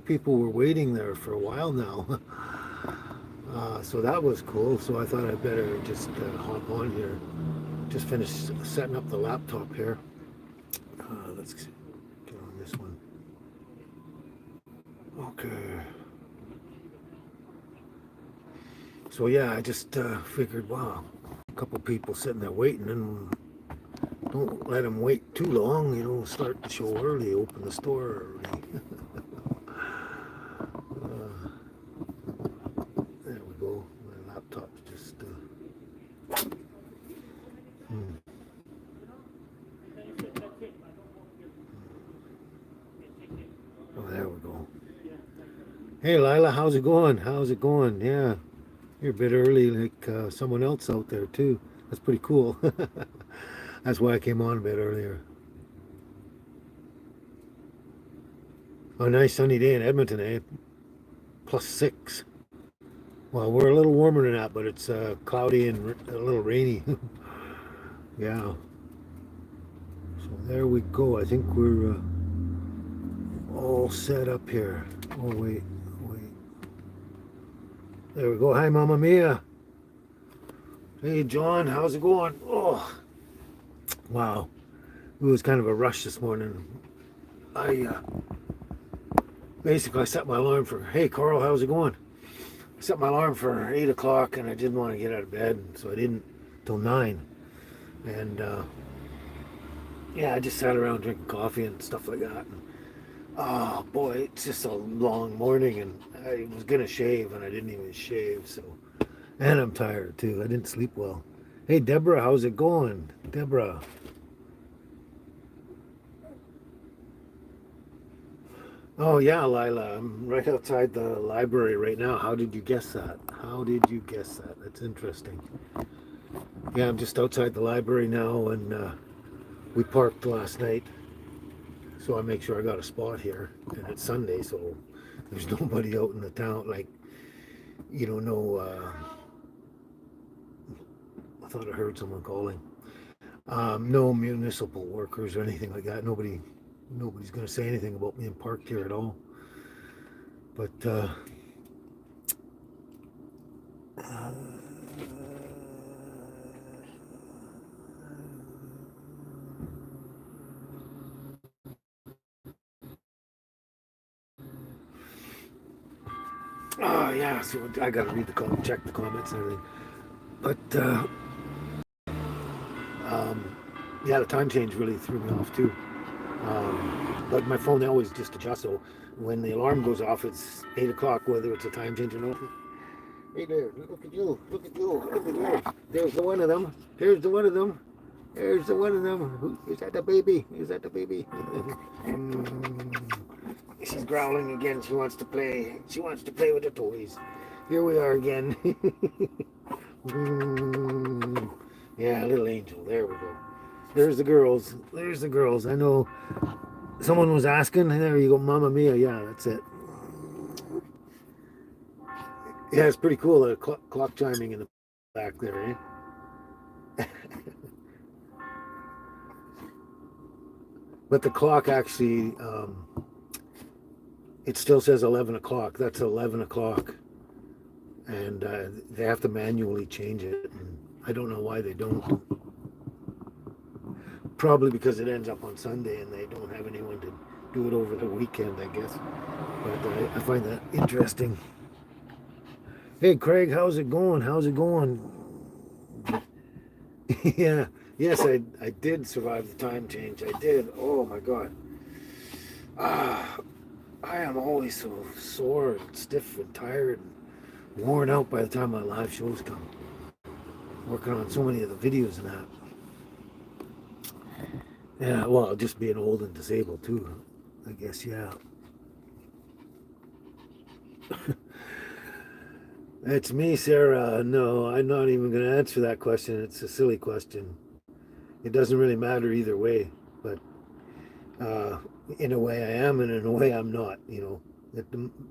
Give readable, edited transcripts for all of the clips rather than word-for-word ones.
People were waiting there for a while now. So that was cool. So I thought I'd better just hop on here. Just finished setting up the laptop here. Let's get on this one. Okay. So yeah, I just figured, wow, a couple people sitting there waiting, and don't let them wait too long. Start the show early, open the store early. There we go. My laptop's just. Hmm. Oh, there we go. Hey, Lila, how's it going? How's it going? Yeah, you're a bit early, like someone else out there too. That's pretty cool. That's why I came on a bit earlier. Oh, nice sunny day in Edmonton, eh? +6. Well, we're a little warmer than that, but it's cloudy and a little rainy. Yeah. So there we go. I think we're all set up here. Oh, wait, wait. There we go. Hi, Mama Mia. Hey, John. How's it going? Oh, wow. It was kind of a rush this morning. I basically I set my alarm for, hey, Carl, how's it going? I set my alarm for 8 o'clock, and I didn't want to get out of bed, so I didn't till 9. And yeah, I just sat around drinking coffee and stuff like that. And, oh boy, it's just a long morning, and I was gonna shave, and I didn't even shave. So, and I'm tired too. I didn't sleep well. Hey, Deborah, how's it going, Deborah? Oh yeah, Lila, I'm right outside the library right now. How did you guess that? How did you guess that? That's interesting. Yeah, I'm just outside the library now, and we parked last night, so I make sure I got a spot here. And it's Sunday, so there's nobody out in the town. Like, no. I thought I heard someone calling. No municipal workers or anything like that. Nobody's going to say anything about being parked here at all. But yeah, so I got to read check the comments and everything. But yeah, the time change really threw me off too. But my phone always just adjusts. So when the alarm goes off, it's 8 o'clock, whether it's a time change or not. Hey there, look at you, look at you, look at you. There's the one of them. There's the one of them. There's the one of them. Is that the baby? Is that the baby? She's growling again. She wants to play. She wants to play with the toys. Here we are again. Yeah, little angel. There we go. There's the girls. There's the girls. I know someone was asking. There you go, Mama Mia. Yeah, that's it. Yeah, it's pretty cool. The clock chiming in the back there, eh? But the clock actually, it still says 11 o'clock. That's 11 o'clock. And they have to manually change it. And I don't know why they don't. Probably because it ends up on Sunday and they don't have anyone to do it over the weekend, I guess. But I find that interesting. Hey, Craig, how's it going? How's it going? Yeah, yes, I did survive the time change. I did. Oh my God. Ah, I am always so sore and stiff and tired and worn out by the time my live shows come. Working on so many of the videos and that. Yeah, well, just being old and disabled too, I guess, yeah. It's me, Sarah. No, I'm not even going to answer that question. It's a silly question. It doesn't really matter either way, but uh, in a way I am, and in a way I'm not.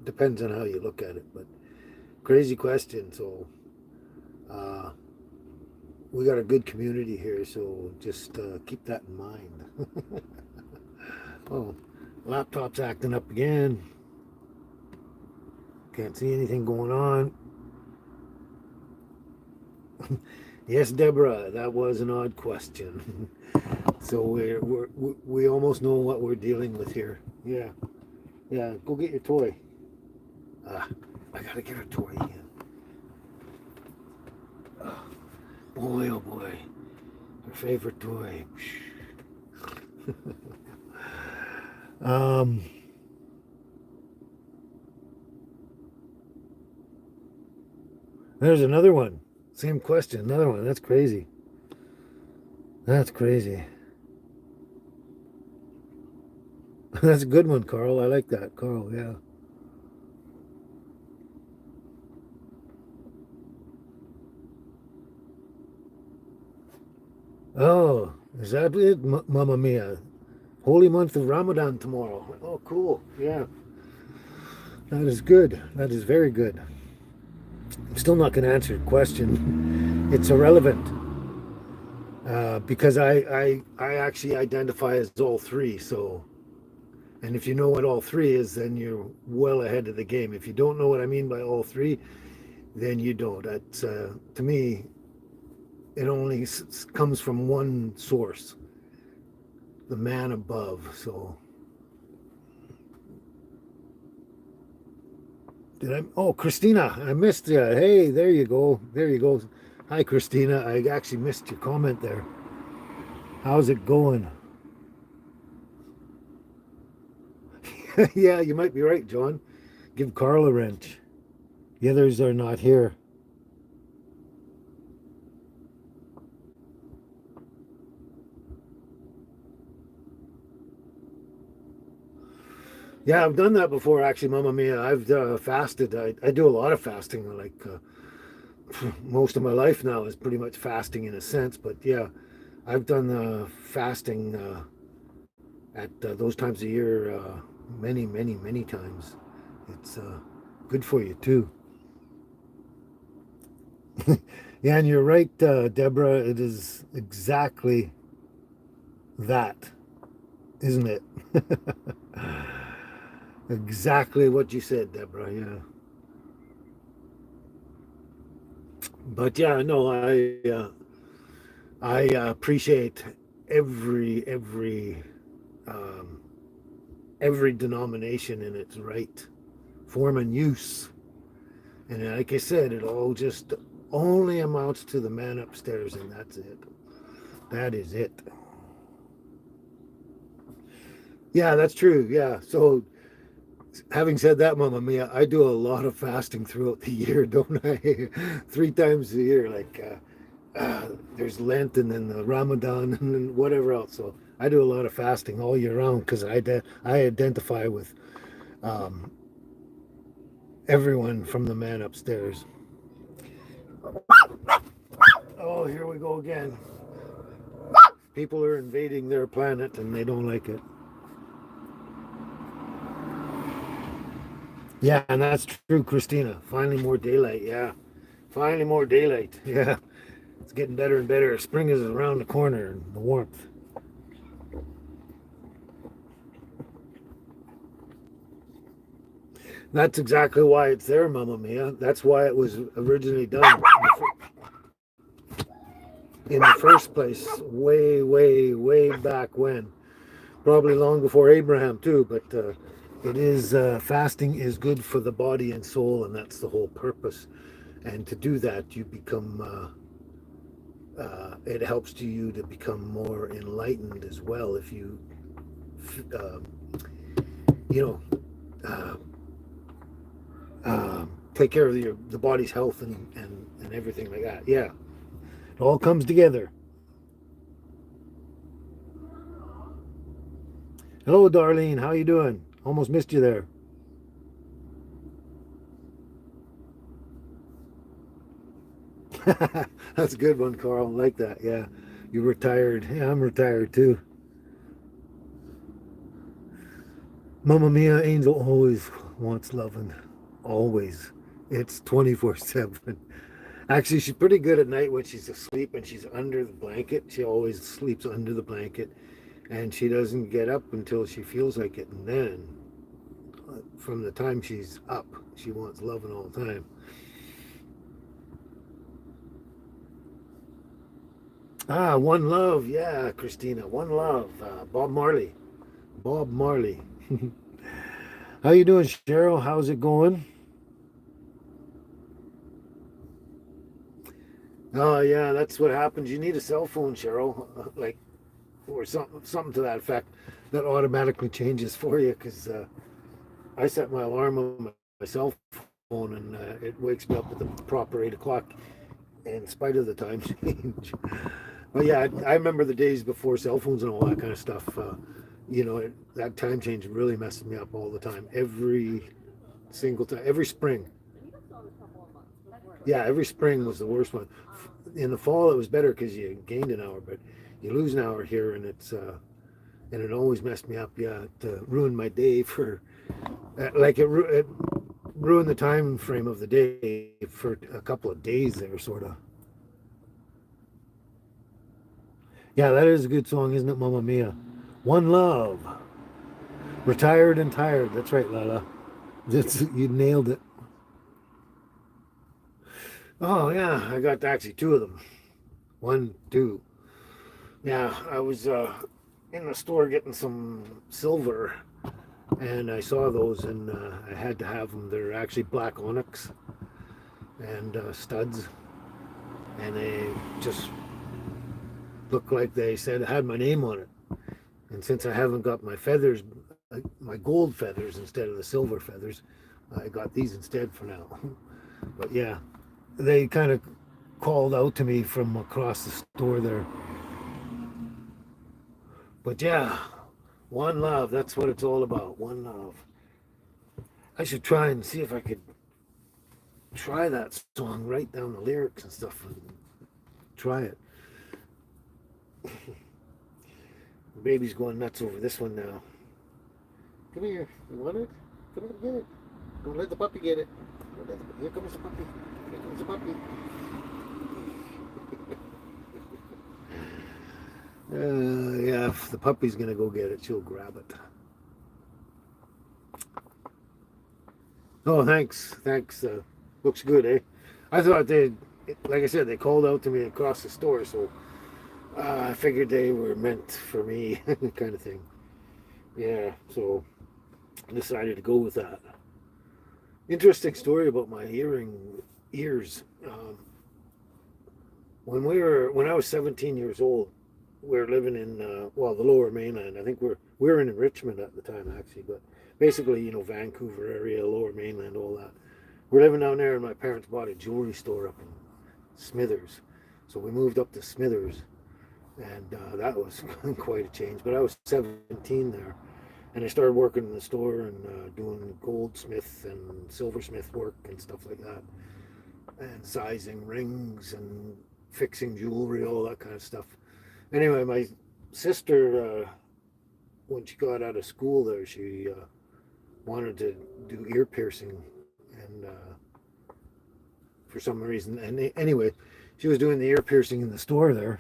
Depends on how you look at it. But crazy question. So uh, we got a good community here, so just keep that in mind. Oh, laptop's acting up again. Can't see anything going on. Yes, Deborah, that was an odd question. So we almost know what we're dealing with here. Yeah, yeah. Go get your toy. Ah, I gotta get her toy again. Boy, oh boy, her favorite toy. um, there's another one. Same question. Another one. That's crazy. That's crazy. That's a good one, Carl. I like that, Carl. Yeah. Oh, is that it, Mamma Mia? Holy month of Ramadan tomorrow. Oh, cool. Yeah, that is good. That is very good. I'm still not going to answer your question. It's irrelevant because I actually identify as all three. So, and if you know what all three is, then you're well ahead of the game. If you don't know what I mean by all three, then you don't. That's to me, it only comes from one source, the man above. So did I? Oh, Christina, I missed you. Hey, there you go. There you go. Hi, Christina. I actually missed your comment there. How's it going? Yeah, you might be right, John. Give Carl a wrench. The others are not here. Yeah, I've done that before, actually, Mamma Mia. I've fasted. I do a lot of fasting. Like most of my life now is pretty much fasting in a sense. But yeah, I've done fasting at those times of year many, many, many times. It's good for you too. Yeah, and you're right, Deborah. It is exactly that, isn't it? Exactly what you said, Deborah. Yeah. But yeah, no, I appreciate every um, every denomination in its right form and use. And like I said, it all just only amounts to the man upstairs, and that's it. That is it. Yeah, that's true. Yeah. So, having said that, Mama Mia, I do a lot of fasting throughout the year, don't I? 3 times a year. Like, there's Lent and then the Ramadan and then whatever else. So, I do a lot of fasting all year round because I identify with um, everyone from the man upstairs. Oh, here we go again. People are invading their planet and they don't like it. Yeah, and that's true, Christina. Finally, more daylight. Yeah, finally, more daylight. Yeah, it's getting better and better. Spring is around the corner and the warmth. That's exactly why it's there, Mamma Mia. That's why it was originally done in the first place, way, way, way back when. Probably long before Abraham, too, but it is fasting is good for the body and soul, and that's the whole purpose. And to do that, you become it helps to you to become more enlightened as well if you uh, you know uh, take care of the body's health and everything like that. Yeah, it all comes together. Hello, Darlene. How you doing? Almost missed you there. That's a good one, Carl. I like that. Yeah, you're retired. Yeah, I'm retired too. Mama Mia, Angel always wants loving. Always. It's 24/7. Actually, she's pretty good at night when she's asleep and she's under the blanket. She always sleeps under the blanket and she doesn't get up until she feels like it. And then from the time she's up. She wants loving all the time. Ah, One Love. Yeah, Christina. One Love. Bob Marley. Bob Marley. How you doing, Cheryl? How's it going? Oh, yeah, that's what happens. You need a cell phone, Cheryl, like, or something to that effect that automatically changes for you. Because I set my alarm on my cell phone and it wakes me up at the proper 8 o'clock in spite of the time change. But yeah, I remember the days before cell phones and all that kind of stuff. That time change really messes me up all the time. Every single time, every spring. Yeah, every spring was the worst one. In the fall, it was better because you gained an hour, but you lose an hour here, and it always messed me up. Yeah, it ruined my day for it ruined the time frame of the day for a couple of days there, sort of. Yeah, that is a good song, isn't it, Mamma Mia? One Love, Retired and Tired. That's right, Lala. You nailed it. Oh yeah, I got actually two of them. One, two. Yeah, I was in the store getting some silver, and I saw those, and I had to have them. They're actually black onyx and studs, and they just look like they said it had my name on it. And since I haven't got my feathers, my gold feathers instead of the silver feathers, I got these instead for now. But yeah, they kind of called out to me from across the store there. But yeah, one love, that's what it's all about. One love. I should try and see if I could try that song, write down the lyrics and stuff, and try it. The baby's going nuts over this one now. Come here. You want it? Come here, get it. Don't let the puppy get it. Here comes the puppy. Here comes the puppy. Yeah, if the puppy's gonna go get it, she'll grab it. Oh, thanks. Thanks. Looks good, eh? I thought like I said, they called out to me across the store, so I figured they were meant for me, kind of thing. Yeah, so I decided to go with that. Interesting story about my ears. When I was 17 years old, we were living in the Lower Mainland. I think we were in Richmond at the time actually, but basically Vancouver area, Lower Mainland, all that. We're living down there, and my parents bought a jewelry store up in Smithers, so we moved up to Smithers, and that was quite a change. But I was 17 there, and I started working in the store and doing goldsmith and silversmith work and stuff like that, and sizing rings and fixing jewelry, all that kind of stuff. Anyway, my sister, when she got out of school there, she wanted to do ear piercing, and for some reason, and anyway, she was doing the ear piercing in the store there.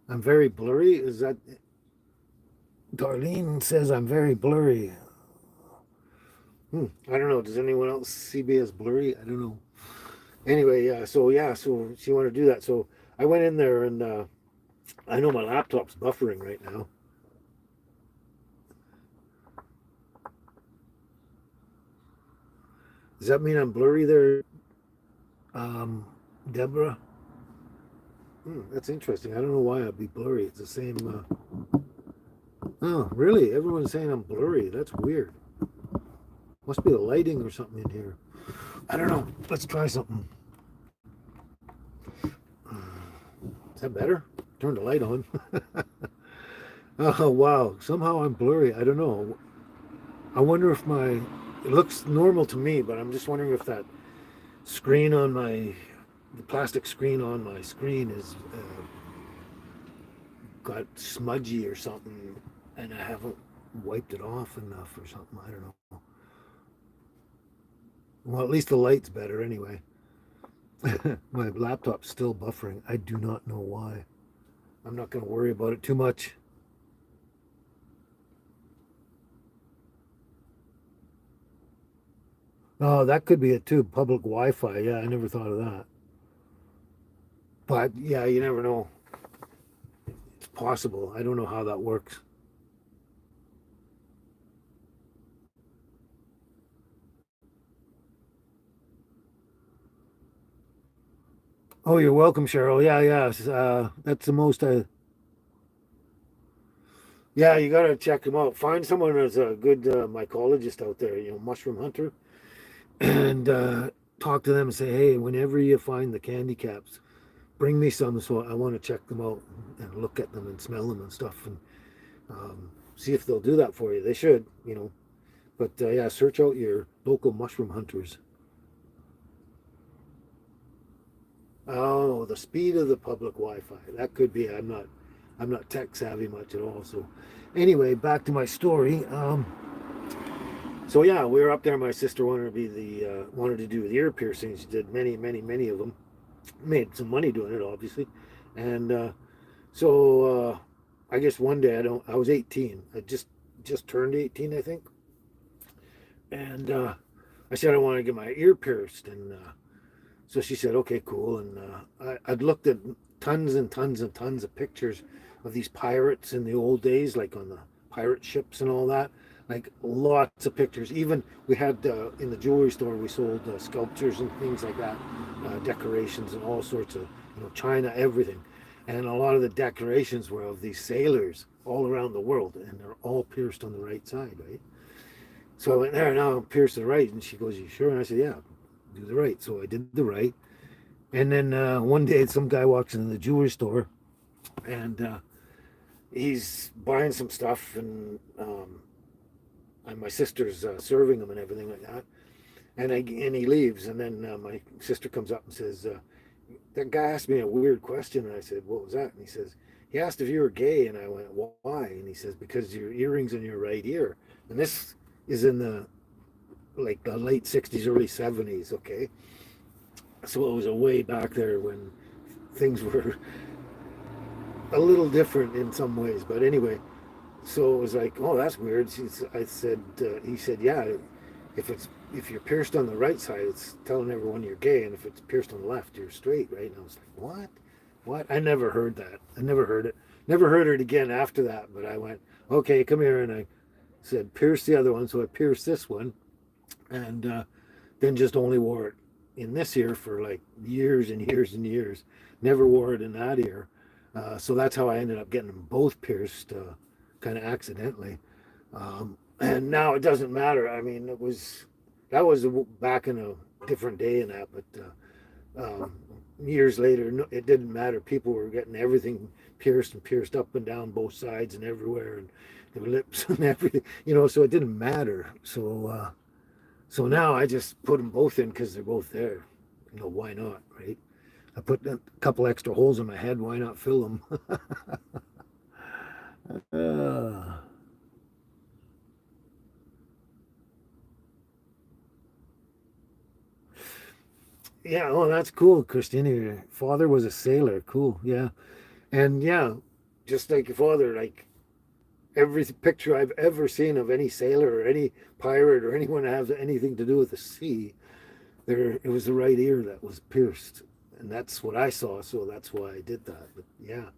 I'm very blurry. Is that Darlene says I'm very blurry? I don't know. Does anyone else see me as blurry? I don't know. Anyway, so she wanted to do that. So I went in there, and I know my laptop's buffering right now. Does that mean I'm blurry there, Deborah? That's interesting. I don't know why I'd be blurry. It's the same. Oh, really? Everyone's saying I'm blurry. That's weird. Must be the lighting or something in here. I don't know. Let's try something. Is that better? Turn the light on. Oh, wow. Somehow I'm blurry. I don't know. I wonder if it looks normal to me, but I'm just wondering if that screen on the plastic screen on my screen is got smudgy or something, and I haven't wiped it off enough or something. I don't know. Well, at least the light's better anyway. My laptop's still buffering. I do not know why. I'm not going to worry about it too much. Oh, that could be it too. Public Wi-Fi. Yeah, I never thought of that. But yeah, you never know. It's possible. I don't know how that works. Oh, you're welcome, Cheryl. Yeah, yeah. That's the most. Yeah, you gotta check them out. Find someone that's a good mycologist out there. Mushroom hunter, and talk to them and say, hey, whenever you find the candy caps, bring me some. So I want to check them out and look at them and smell them and stuff, and see if they'll do that for you. They should. But yeah, search out your local mushroom hunters. Oh, the speed of the public Wi-Fi. That could be. I'm not tech savvy much at all. So, anyway, back to my story. So yeah, we were up there. My sister wanted to do the ear piercings. She did many, many, many of them. Made some money doing it, obviously. And so I guess one day I was 18. I just turned 18, I think. And I said I want to get my ear pierced, and so she said, okay, cool. And I'd looked at tons and tons and tons of pictures of these pirates in the old days, like on the pirate ships and all that. Like lots of pictures. Even we had in the jewelry store, we sold sculptures and things like that, decorations and all sorts of, china, everything. And a lot of the decorations were of these sailors all around the world, and they're all pierced on the right side, right? So I went there, now I'm pierced the right. And she goes, you sure? And I said, yeah, do the right. So I did the right. And then one day, some guy walks into the jewelry store, and he's buying some stuff, and my sister's serving him and everything like that. And he leaves, and then my sister comes up and says, "That guy asked me a weird question." And I said, "What was that?" And he says, "He asked if you were gay." And I went, "Why?" And he says, "Because your earrings in your right ear." And this is in the late '60s, early '70s. Okay, so it was a way back there when things were a little different in some ways. But anyway, so it was like, oh, that's weird. I said, he said, yeah, if you're pierced on the right side, it's telling everyone you're gay, and if it's pierced on the left, you're straight, right? And I was like, what? What? I never heard that. I never heard it. Never heard it again after that. But I went, okay, come here, and I said, pierce the other one. So I pierced this one, and then just only wore it in this ear for like years and years and years. Never wore it in that ear. So that's how I ended up getting them both pierced, kind of accidentally. And now it doesn't matter. I mean, that was back in a different day and that, but years later, no, it didn't matter. People were getting everything pierced and pierced up and down both sides and everywhere, and their lips and everything. So it didn't matter. So now I just put them both in because they're both there. Why not, right? I put a couple extra holes in my head. Why not fill them? uh, yeah, oh, that's cool, Christina. Your father was a sailor. Cool, yeah. And yeah, just like your father, like every picture I've ever seen of any sailor or any pirate or anyone that has anything to do with the sea, it was the right ear that was pierced. And that's what I saw, so that's why I did that. But yeah,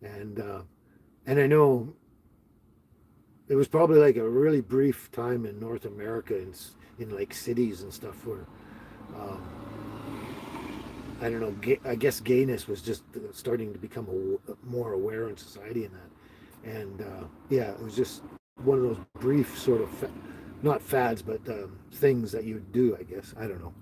and and I know it was probably like a really brief time in North America in like cities and stuff where um, I don't know. I guess gayness was just starting to become more aware in society in that, and yeah, it was just one of those brief sort of not fads, but things that you do. I guess I don't know.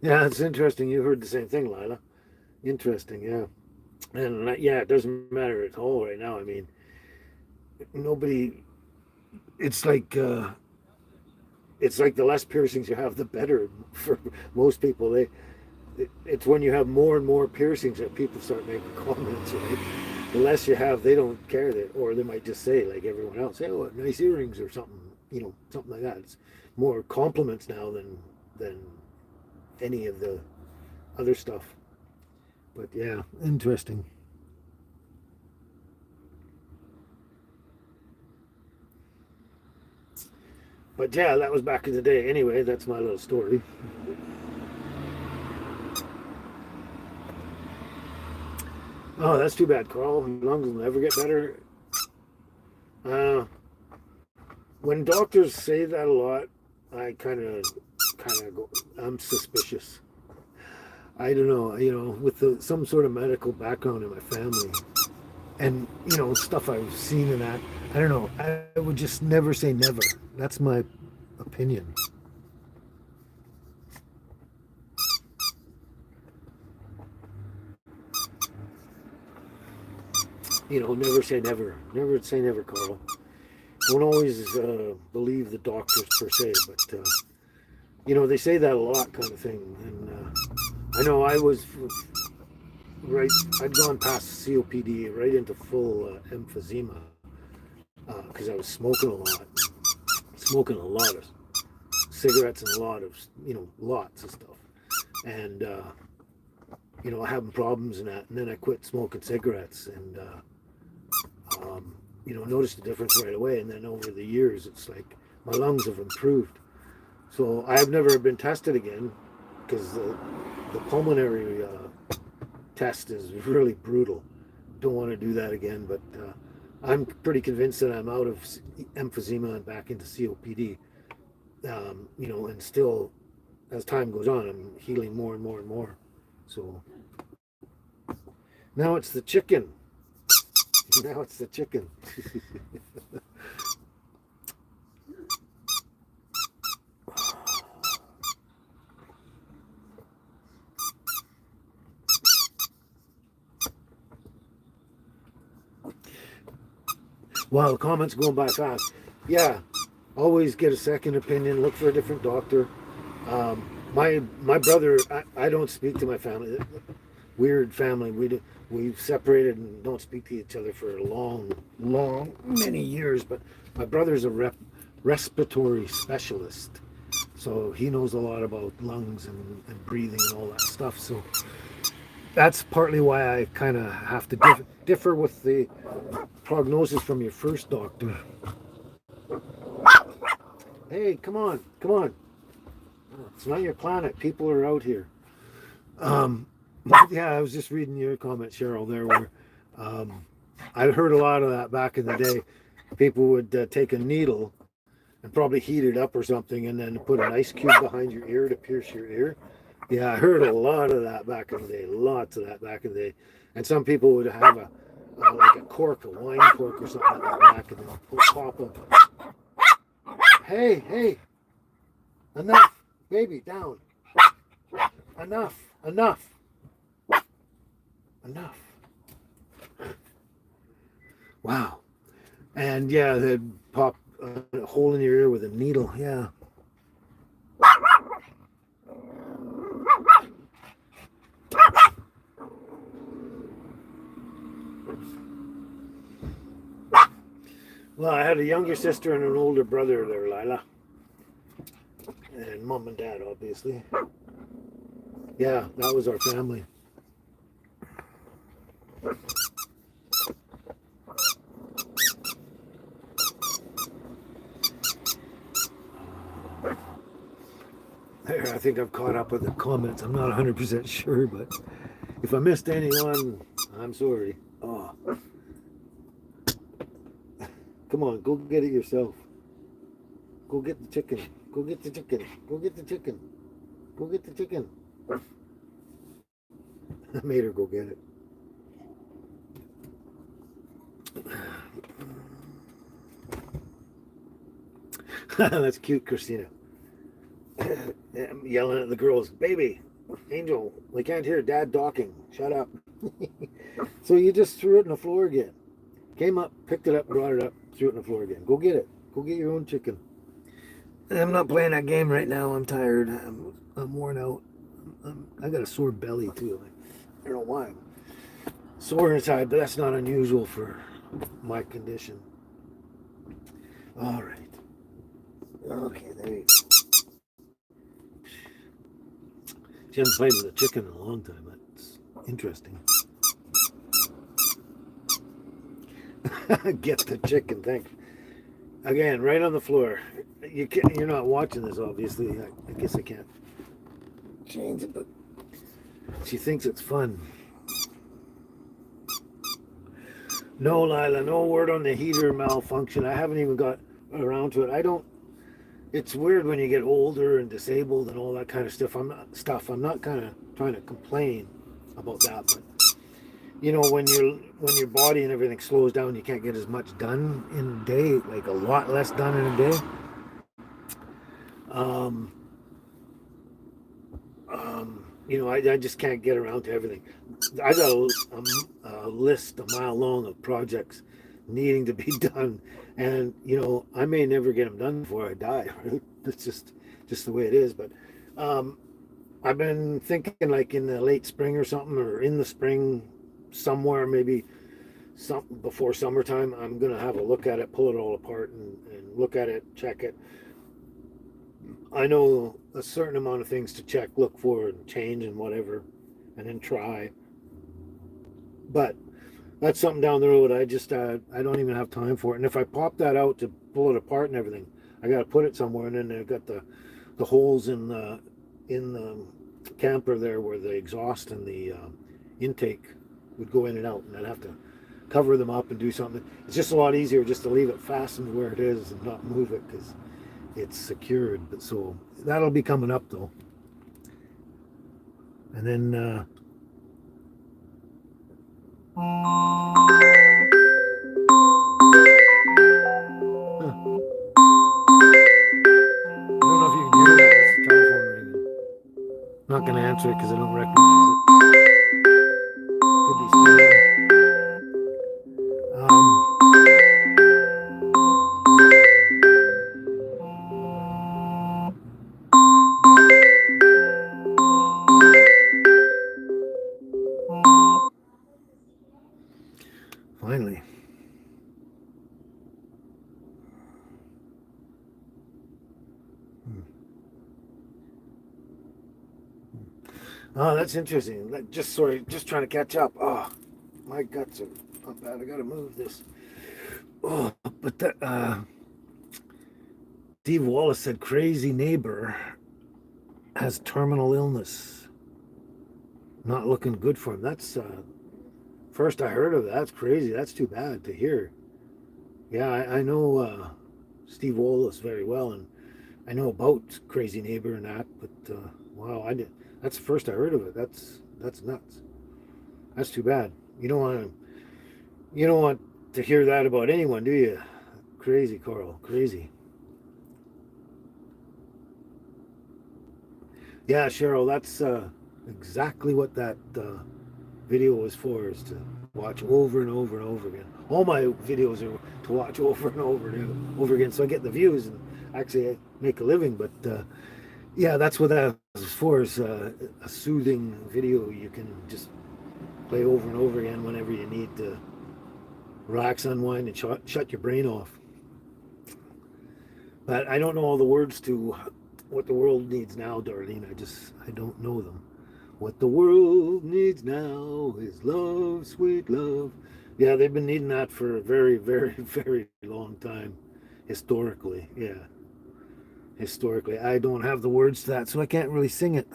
Yeah, it's interesting. You heard the same thing, Lila. Interesting, yeah. And yeah, it doesn't matter at all right now. I mean, nobody. It's like uh, it's like the less piercings you have, the better for most people. It's when you have more and more piercings that people start making comments, right? The less you have, they don't care that, or they might just say, like everyone else, "Hey, what nice earrings" or something, something like that. It's more compliments now than any of the other stuff. But yeah, interesting. But yeah, that was back in the day. Anyway, that's my little story. Oh, that's too bad, Carl. Your lungs will never get better. Uh, when doctors say that a lot, I kind of go. I'm suspicious. I don't know. With some sort of medical background in my family, and stuff I've seen in that. I don't know. I would just never say never. That's my opinion. Never say never. Never say never, Carl. Don't always believe the doctors per se, but they say that a lot, kind of thing. And I know I was right. I'd gone past COPD right into full emphysema because I was smoking a lot of cigarettes and a lot of lots of stuff, and having problems in that. And then I quit smoking cigarettes, and noticed the difference right away. And then over the years, it's like my lungs have improved. So I have never been tested again because the pulmonary test is really brutal. Don't want to do that again, but I'm pretty convinced that I'm out of emphysema and back into COPD. And still, as time goes on, I'm healing more and more and more. So now it's the chicken. Now it's the chicken. Wow, the comments going by fast. Yeah, always get a second opinion. Look for a different doctor. My brother, I don't speak to my family. Weird family. We've separated and don't speak to each other for a long, many years. But my brother's a respiratory specialist, so he knows a lot about lungs and breathing and all that stuff. So that's partly why I kind of have to differ with the prognosis from your first doctor. Hey, come on, come on. It's not your planet. People are out here. Yeah, I was just reading your comment, Cheryl, there where I heard a lot of that back in the day. People would take a needle and probably heat it up or something and then put an ice cube behind your ear to pierce your ear. Yeah, I heard a lot of that back in the day. Lots of that back in the day. And some people would have like a cork, a wine cork or something like that back and then pop up. Hey, enough, baby, down. Enough. Wow. And yeah, they'd pop a hole in your ear with a needle. Yeah. Well, I had a younger sister and an older brother there, Lila. And mom and dad, obviously. Yeah, that was our family. There, I think I've caught up with the comments. I'm not 100% sure, but if I missed anyone, I'm sorry. Oh. Come on, go get it yourself. Go get the chicken. Go get the chicken. Go get the chicken. Go get the chicken. I made her go get it. That's cute, Christina. I'm yelling at the girls, baby, Angel, we can't hear Dad talking. Shut up. So you just threw it on the floor again. Came up, picked it up, brought it up, threw it on the floor again. Go get it. Go get your own chicken. I'm not playing that game right now. I'm tired. I'm worn out. I got a sore belly too. I don't know why. I'm sore inside, but that's not unusual for my condition. All right. Okay, there you go. She hasn't played with a chicken in a long time. That's interesting. Get the chicken, thanks. Again, right on the floor. You're not watching this, obviously. I guess I can't change it, but she thinks it's fun. No, Lila, no word on the heater malfunction. I haven't even got around to it. I don't. It's weird when you get older and disabled and all that kind of stuff. I'm not kind of trying to complain about that, but when your body and everything slows down, you can't get as much done in a day, like a lot less done in a day. Um, I just can't get around to everything. I got a list a mile long of projects needing to be done, and I may never get them done before I die. Right? It's just the way it is. But um, I've been thinking like in the late spring or something, or in the spring somewhere, maybe some before summertime. I'm gonna have a look at it, pull it all apart, and look at it, check it. I know a certain amount of things to check, look for, and change, and whatever, and then try. But that's something down the road. I don't even have time for it. And if I pop that out to pull it apart and everything, I got to put it somewhere. And then I've got the holes in the camper there where the exhaust and the intake would go in and out, and I'd have to cover them up and do something. It's just a lot easier just to leave it fastened where it is and not move it because it's secured. But so that'll be coming up though. And then huh, I don't know if you can hear that. That's the telephone ringing. I'm not gonna answer it because I don't recognize it. Could be spam. Um, Finally. Hmm. Oh, that's interesting. Just trying to catch up. Oh, my guts are not bad. I gotta move this. Oh, but that Steve Wallace said crazy neighbor has terminal illness. Not looking good for him. That's first I heard of that. That's crazy. That's too bad to hear. Yeah, I know Steve Wallace very well, and I know about Crazy Neighbor and that. But wow, I did. That's the first I heard of it. That's nuts. That's too bad. You don't want to hear that about anyone, do you? Crazy, Carl. Crazy. Yeah, Cheryl. That's exactly what that video was for. Is to watch over and over and over again. All my videos are to watch over and over again, so I get the views and actually I make a living. But yeah, that's what that was for. Is a soothing video you can just play over and over again whenever you need to relax, unwind, and shut your brain off. But I don't know all the words to what the world needs now, Darlene. I don't know them. What the world needs now is love, sweet love. Yeah, they've been needing that for a very, very, very long time, historically. Yeah, historically. I don't have the words to that, so I can't really sing it.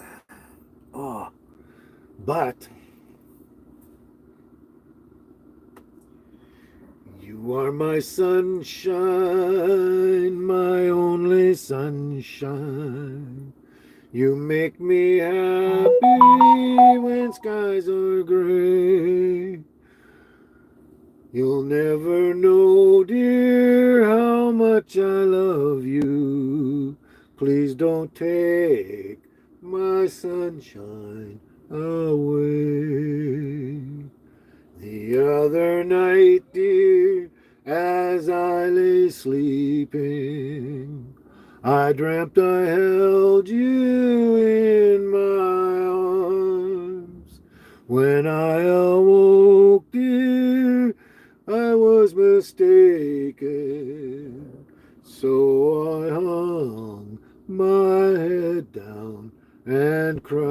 Oh, but you are my sunshine, my only sunshine. You make me happy when skies are gray. You'll never know, dear, how much I love you. Please don't take my sunshine away. The other night, dear, as I lay sleeping, I dreamt I held you in my arms. When I awoke, dear, I was mistaken. So I hung my head down and cried.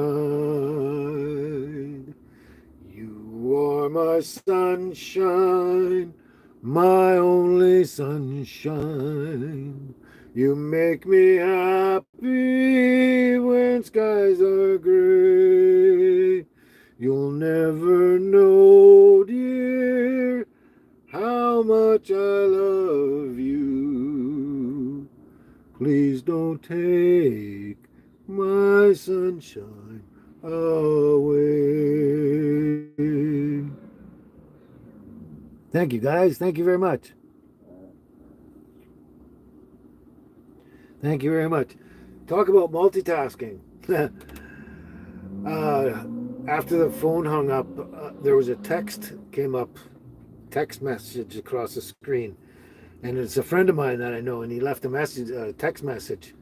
You are my sunshine, my only sunshine. You make me happy when skies are gray. You'll never know, dear, how much I love you. Please don't take my sunshine away. Thank you, guys. Thank you very much. Thank you very much. Talk about multitasking. After the phone hung up, there was a text message across the screen, and it's a friend of mine that I know, and he left a text message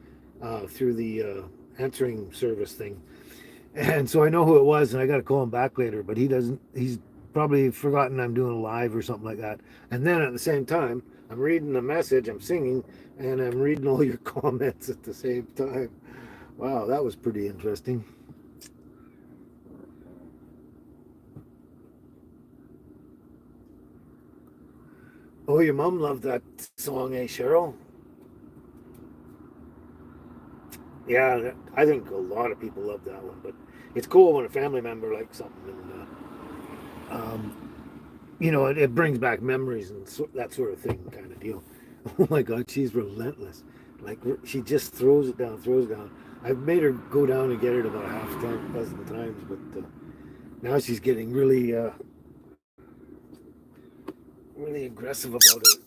through the answering service thing, and so I know who it was, and I got to call him back later, but he doesn't. He's probably forgotten I'm doing a live or something like that. And then at the same time, I'm reading the message, I'm singing, and I'm reading all your comments at the same time. Wow, that was pretty interesting. Oh, your mom loved that song, eh, Cheryl? Yeah, I think a lot of people love that one, but it's cool when a family member likes something, and it brings back memories and that sort of thing, kind of deal. Oh my God, she's relentless. Like she just throws it down, throws it down. I've made her go down and get it about half a dozen times, but now she's getting really aggressive about it.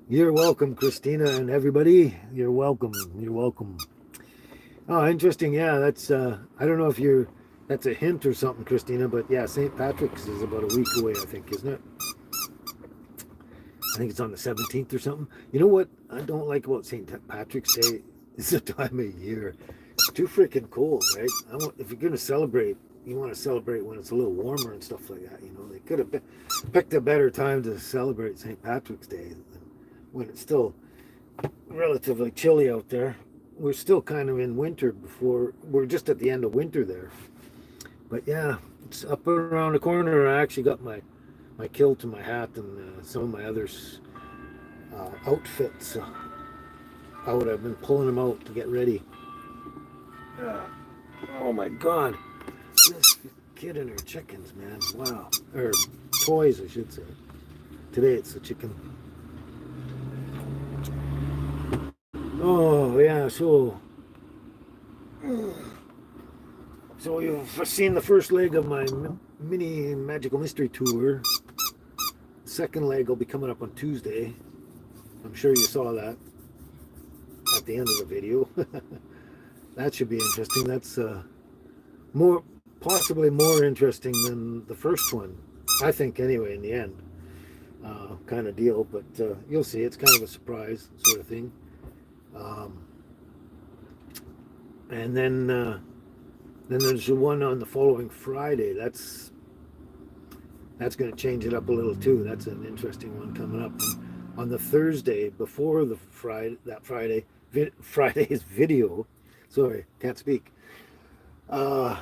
You're welcome, Christina, and everybody. You're welcome. You're welcome. Oh, interesting. Yeah, that's. I don't know if that's a hint or something, Christina, but yeah, St. Patrick's is about a week away, I think, isn't it? I think it's on the 17th or something. You know what I don't like about St. Patrick's Day? It's the time of year. It's too freaking cold, right? If you're going to celebrate, you want to celebrate when it's a little warmer and stuff like that. They could have picked a better time to celebrate St. Patrick's Day than when it's still relatively chilly out there. We're still kind of in winter we're just at the end of winter there. But yeah, it's up around the corner. I actually got my kilt and my hat and some of my other outfits out. I've been pulling them out to get ready. Oh my God, this kid and her chickens, man! Wow, or toys, I should say. Today it's a chicken. Oh yeah, so you've seen the first leg of my mini magical mystery tour. Second leg will be coming up on Tuesday. I'm sure you saw that at the end of the video. That should be interesting. That's possibly more interesting than the first one, I think. Anyway, in the end, kind of deal. But you'll see. It's kind of a surprise sort of thing. And then there's the one on the following Friday. That's going to change it up a little too. That's an interesting one coming up. And on the Thursday before Friday's video. Sorry, can't speak. On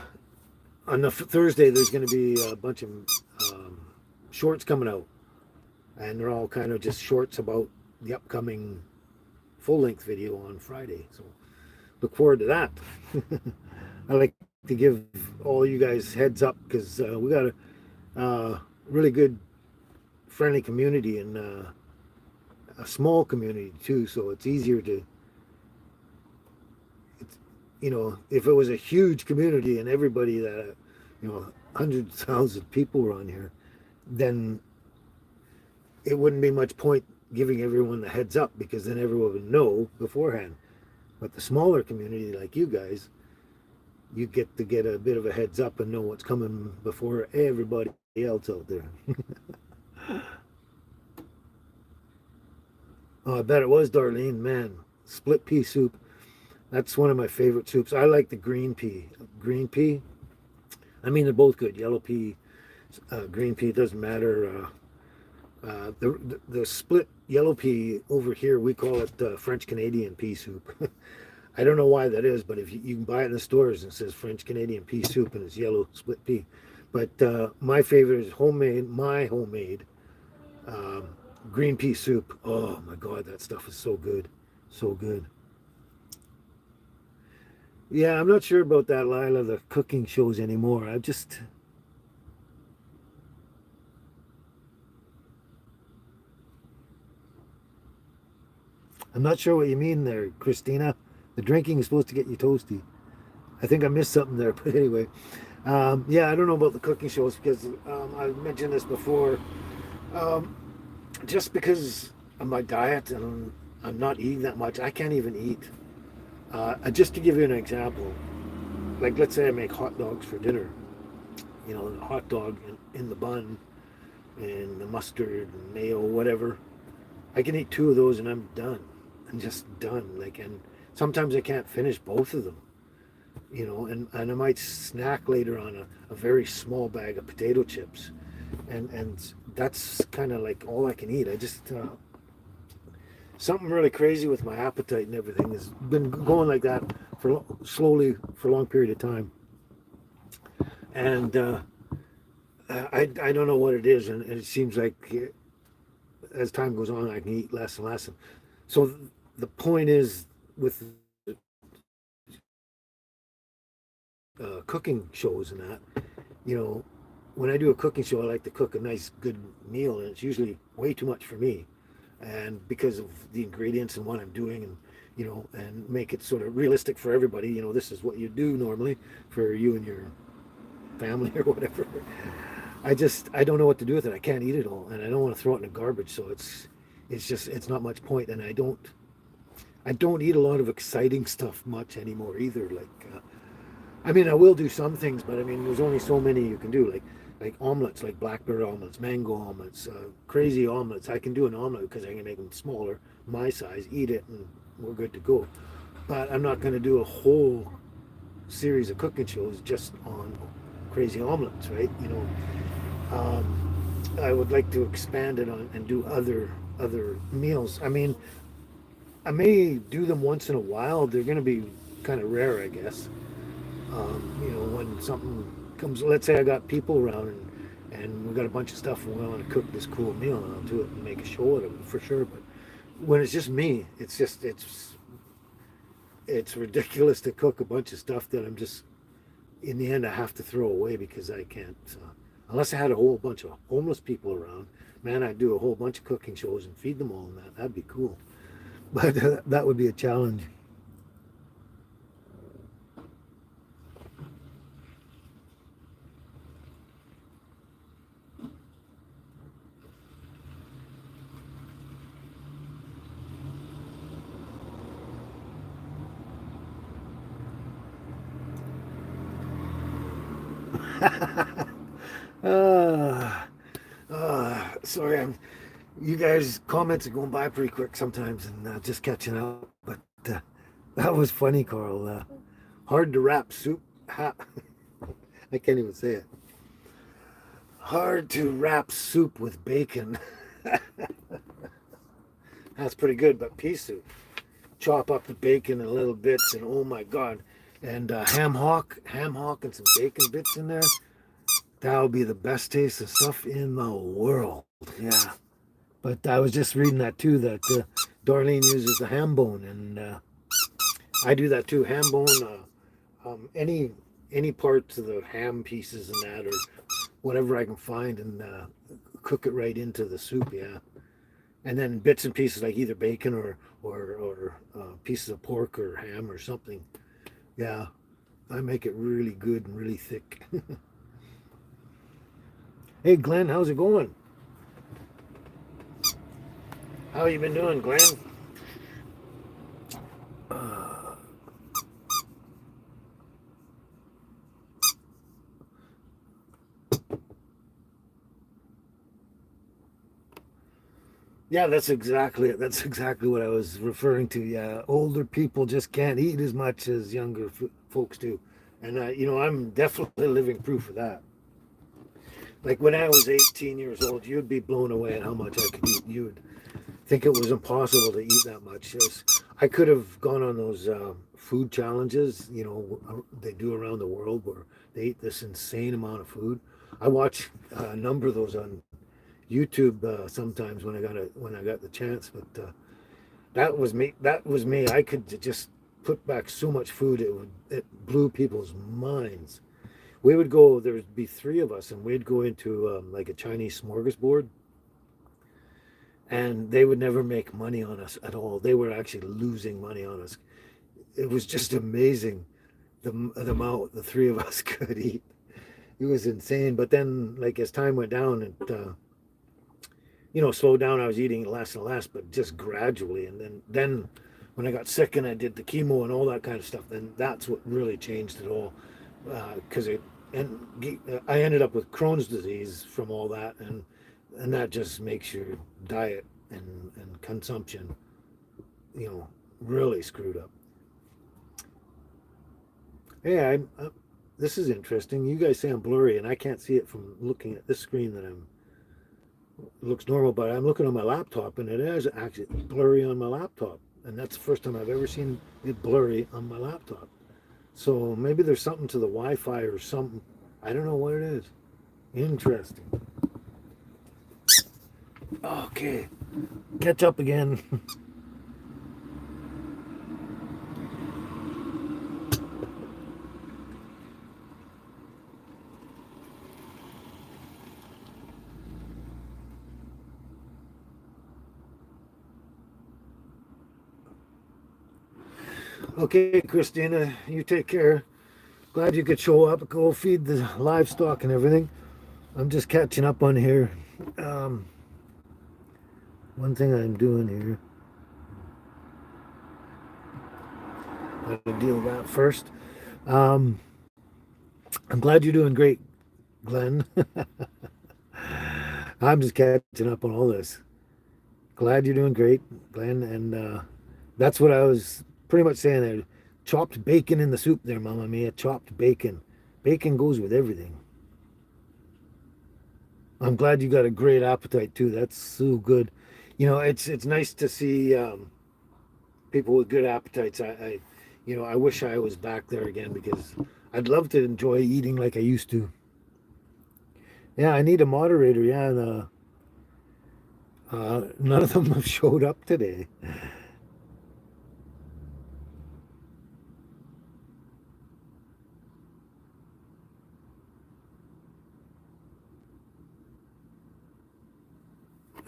the Thursday, there's going to be a bunch of shorts coming out, and they're all kind of just shorts about the upcoming full-length video on Friday. So look forward to that. I like to give all you guys heads up because we got a really good, friendly community and a small community too. So it's easier to, if it was a huge community and everybody that, hundreds of thousands of people were on here, then it wouldn't be much point giving everyone the heads up because then everyone would know beforehand. But the smaller community like you guys, you get to get a bit of a heads up and know what's coming before everybody else out there. Oh, I bet it was, Darlene. Man, split pea soup. That's one of my favorite soups. I like the green pea. Green pea. I mean, they're both good. Yellow pea, green pea, doesn't matter. The split yellow pea over here, we call it French Canadian pea soup. I don't know why that is, but if you can buy it in the stores and it says French Canadian pea soup and it's yellow split pea. But my favorite is my homemade um, green pea soup. Oh my God, that stuff is so good. So good. Yeah, I'm not sure about that, Lila, the cooking shows anymore. I'm not sure what you mean there, Christina. The drinking is supposed to get you toasty. I think I missed something there, but anyway. Yeah, I don't know about the cooking shows because I mentioned this before. Um, just because of my diet and I'm not eating that much, I can't even eat. Just to give you an example, like let's say I make hot dogs for dinner, the hot dog in the bun and the mustard and mayo, whatever. I can eat two of those and I'm done. I'm just done. And sometimes I can't finish both of them, and I might snack later on a very small bag of potato chips. And that's kind of like all I can eat. I just, something really crazy with my appetite and everything has been going like that slowly for a long period of time. And I don't know what it is. And it seems like as time goes on, I can eat less and less. So the point is with cooking shows and that, when I do a cooking show, I like to cook a nice, good meal, and it's usually way too much for me. And because of the ingredients and what I'm doing, and make it sort of realistic for everybody, this is what you do normally for you and your family or whatever. I don't know what to do with it. I can't eat it all, and I don't want to throw it in the garbage. So it's not much point, and I don't eat a lot of exciting stuff much anymore either. I mean, I will do some things, but I mean, there's only so many you can do. Like omelets, like blackbird omelets, mango omelets, crazy omelets. I can do an omelet because I can make them smaller, my size, eat it, and we're good to go. But I'm not going to do a whole series of cooking shows just on crazy omelets, right? I would like to expand it on and do other meals. I mean, I may do them once in a while. They're going to be kind of rare, I guess. When something comes, let's say I got people around and we got a bunch of stuff and we want to cook this cool meal, and I'll do it and make a show out of it for sure. But when it's just me, it's ridiculous to cook a bunch of stuff that I'm just in the end I have to throw away because I can't. Unless I had a whole bunch of homeless people around, man, I'd do a whole bunch of cooking shows and feed them all, and that'd be cool. But that would be a challenge. uh, Sorry, you guys' comments are going by pretty quick sometimes, and just catching up. But that was funny, Carl. Hard to wrap soup. I can't even say it. Hard to wrap soup with bacon. That's pretty good, but pea soup. Chop up the bacon in little bits, and oh my God. And ham hock, and some bacon bits in there. That would be the best taste of stuff in the world. Yeah. But I was just reading that too, that Darlene uses the ham bone, and I do that too. Ham bone, any parts of the ham pieces and that, or whatever I can find, and cook it right into the soup. Yeah, and then bits and pieces like either bacon or pieces of pork or ham or something. Yeah, I make it really good and really thick. Hey Glenn, how's it going? How you been doing, Glenn? Uh, yeah, that's exactly it. That's exactly what I was referring to. Yeah, older people just can't eat as much as younger folks do, and I'm definitely living proof of that. Like when I was 18 years old, you'd be blown away at how much I could eat. You'd think it was impossible to eat that much. I could have gone on those food challenges, they do around the world where they eat this insane amount of food. I watch a number of those on YouTube sometimes when I got the chance. But that was me. That was me. I could just put back so much food it blew people's minds. We would go. There would be three of us, and we'd go into like a Chinese smorgasbord, and they would never make money on us at all. They were actually losing money on us. It was just amazing the amount the three of us could eat. It was insane. But then, like as time went down, and slowed down. I was eating less and less, but just gradually. And then when I got sick and I did the chemo and all that kind of stuff, then that's what really changed it all. Because I ended up with Crohn's disease from all that, and that just makes your diet and consumption, really screwed up. Hey, this is interesting. You guys say I'm blurry, and I can't see it from looking at this screen that it looks normal, but I'm looking on my laptop, and it is actually blurry on my laptop, and that's the first time I've ever seen it blurry on my laptop. So maybe there's something to the Wi-Fi or something. I don't know what it is. Interesting. Okay, catch up again. Okay, Christina, you take care. Glad you could show up, go feed the livestock and everything. I'm just catching up on here. Um, One thing I'm doing here, I'll deal with that first. Um, I'm glad you're doing great, Glenn. I'm just catching up on all this. Glad you're doing great, Glenn. And that's what I was pretty much saying there. Chopped bacon in the soup there, Mama Mia. Chopped bacon. Bacon goes with everything. I'm glad you got a great appetite too. That's so good. It's nice to see people with good appetites. I wish I was back there again because I'd love to enjoy eating like I used to. Yeah, I need a moderator. Yeah, none of them have showed up today.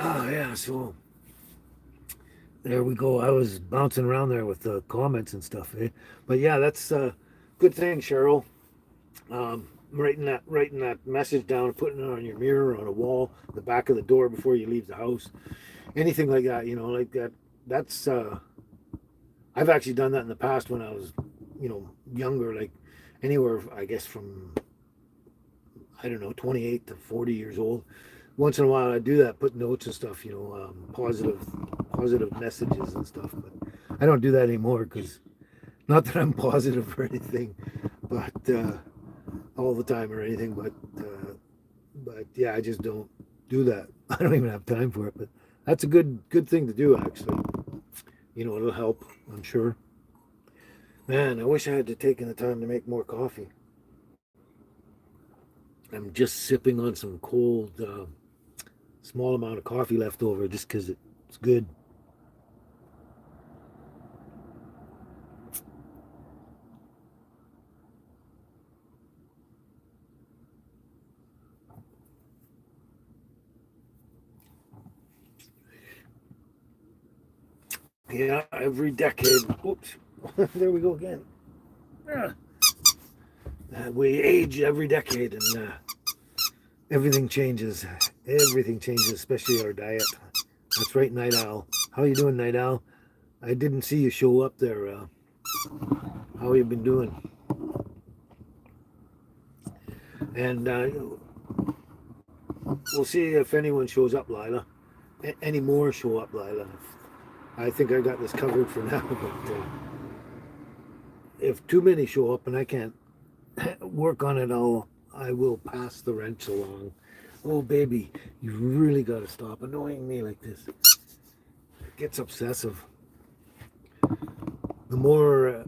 Oh yeah, so there we go. I was bouncing around there with the comments and stuff. But yeah, that's a good thing, Cheryl. Writing that message down, putting it on your mirror, on a wall, the back of the door before you leave the house, anything like that. Like that. That's I've actually done that in the past when I was, younger, like anywhere, I guess from I don't know, 28 to 40 years old. Once in a while, I do that, put notes and stuff, positive messages and stuff. But I don't do that anymore because not that I'm positive or anything, but all the time or anything. But yeah, I just don't do that. I don't even have time for it. But that's a good thing to do, actually. It'll help, I'm sure. Man, I wish I had taken the time to make more coffee. I'm just sipping on some cold, small amount of coffee left over just because it's good. Yeah, every decade. Oops, there we go again. We age every decade, and everything changes. Everything changes, especially our diet. That's right, Night Owl. How you doing, Night Owl? I didn't see you show up there. How you been doing? And we'll see if anyone shows up, Lila. Any more show up, Lila. I think I got this covered for now, but if too many show up and I can't work on it all, I will pass the wrench along. Oh, baby, you really got to stop annoying me like this. gets obsessive. The more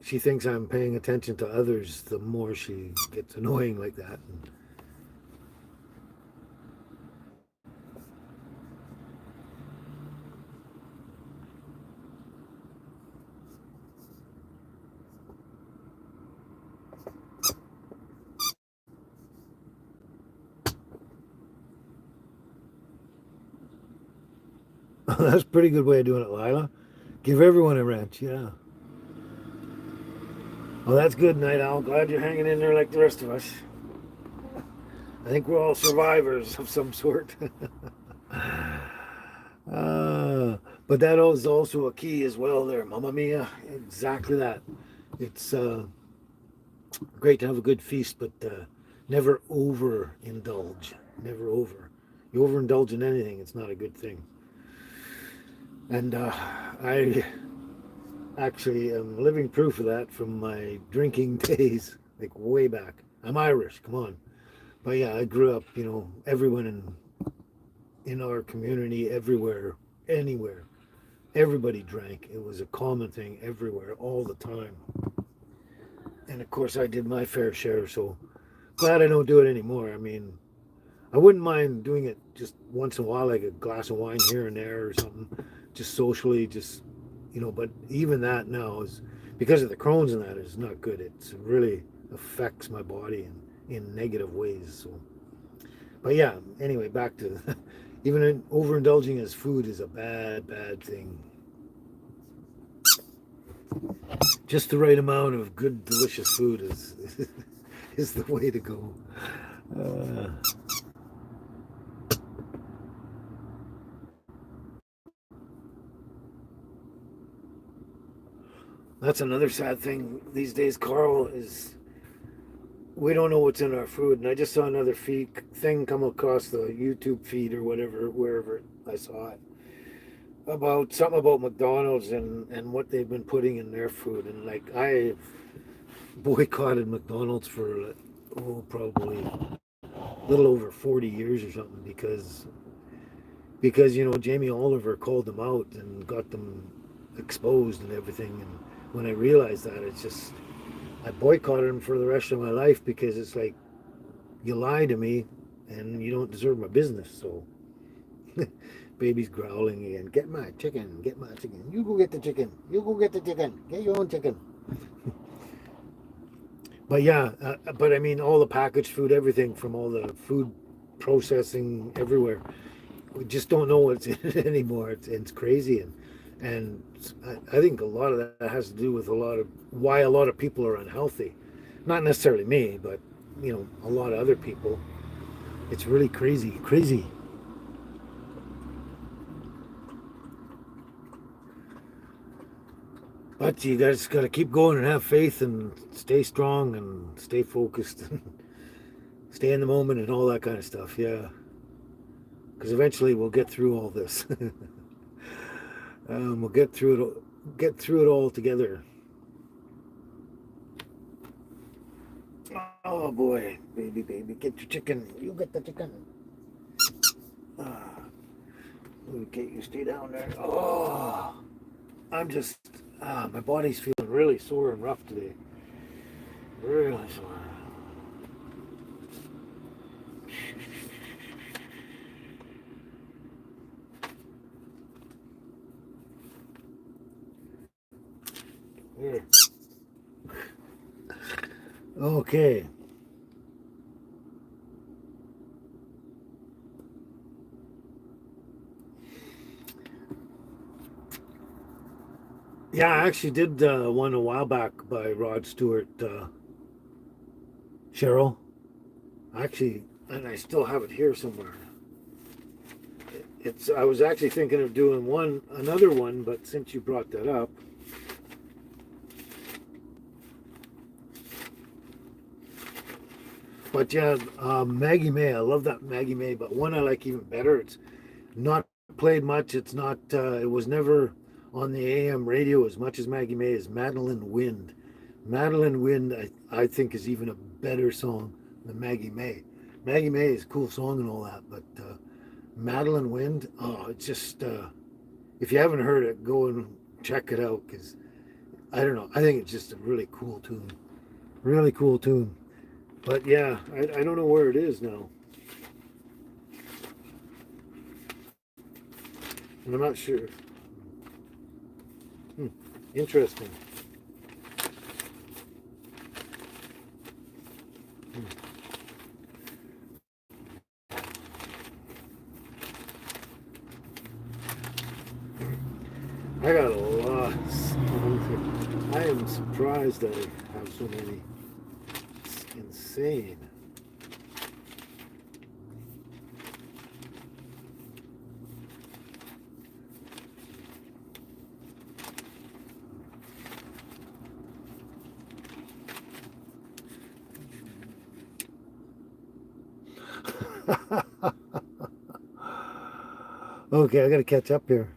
she thinks I'm paying attention to others, the more she gets annoying like that. That's a pretty good way of doing it, Lila. Give everyone a wrench, yeah. Well, that's good, Night Owl. Glad you're hanging in there like the rest of us. I think we're all survivors of some sort. But that is also a key as well there, Mamma Mia. Exactly that. It's great to have a good feast, but never overindulge. Never over. You overindulge in anything, it's not a good thing. And I actually am living proof of that from my drinking days, like way back. I'm Irish, come on. But yeah, I grew up, everyone in our community, everywhere, anywhere, everybody drank. It was a common thing everywhere, all the time. And of course, I did my fair share. So glad I don't do it anymore. I mean, I wouldn't mind doing it just once in a while, like a glass of wine here and there or something, just socially, but even that now is because of the Crohn's and that is not good. It really affects my body in negative ways. So, but yeah, anyway, back to even overindulging as food is a bad, bad thing. Just the right amount of good, delicious food is is the way to go. Uh, that's another sad thing these days, Carl, is we don't know what's in our food. And I just saw another thing come across the YouTube feed or whatever, wherever I saw it, about something about McDonald's and what they've been putting in their food. And like I boycotted McDonald's for probably a little over 40 years or something because Jamie Oliver called them out and got them exposed and everything. And when I realized that, it's just I boycotted them for the rest of my life because it's like you lie to me and you don't deserve my business. So baby's growling again. Get my chicken. Get my chicken. You go get the chicken. You go get the chicken. Get your own chicken. But yeah, but I mean, all the packaged food, everything from all the food processing everywhere, we just don't know what's in it anymore. It's crazy, and I think a lot of that has to do with why a lot of people are unhealthy. Not necessarily me, but a lot of other people. It's really crazy, crazy. But you guys got to keep going and have faith and stay strong and stay focused and stay in the moment and all that kind of stuff. Yeah, because eventually we'll get through all this. We'll get through it all together. Oh boy, baby, get your chicken. You get the chicken. Ah, okay, you stay down there. Oh, I'm just, my body's feeling really sore and rough today. Really sore. Here. Okay. Yeah, I actually did one a while back by Rod Stewart, Cheryl. Actually, and I still have it here somewhere. I was actually thinking of doing another one, but since you brought that up, but yeah, Maggie May, I love that Maggie May, but one I like even better. It's not played much. It's not. It was never on the AM radio as much as Maggie May is Madeline Wind. Madeline Wind, I think, is even a better song than Maggie May. Maggie May is a cool song and all that, but Madeline Wind, oh, it's just if you haven't heard it, go and check it out because I don't know. I think it's just a really cool tune. Really cool tune. But yeah, I don't know where it is now. And I'm not sure. Hmm, interesting. Hmm. I got a lot. I am surprised I have so many. It's insane. Okay, I got to catch up here.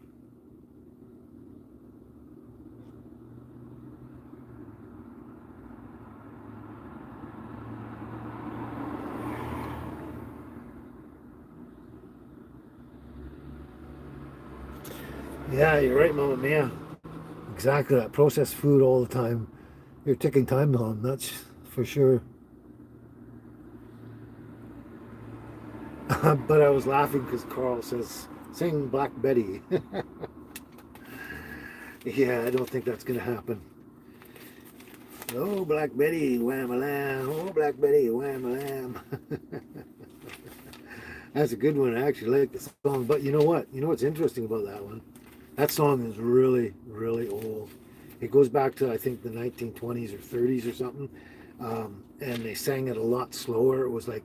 Yeah, you're right, Mama Mia. Exactly that. Processed food all the time. You're ticking time bomb. That's for sure. But I was laughing because Carl says, "Sing Black Betty." Yeah, I don't think that's gonna happen. Oh, Black Betty, wham a lamb. Oh, Black Betty, wham a lamb. That's a good one. I actually like the song. But you know what? You know what's interesting about that one? That song is really, really old. It goes back to, I think, the 1920s or 30s or something. And they sang it a lot slower. It was like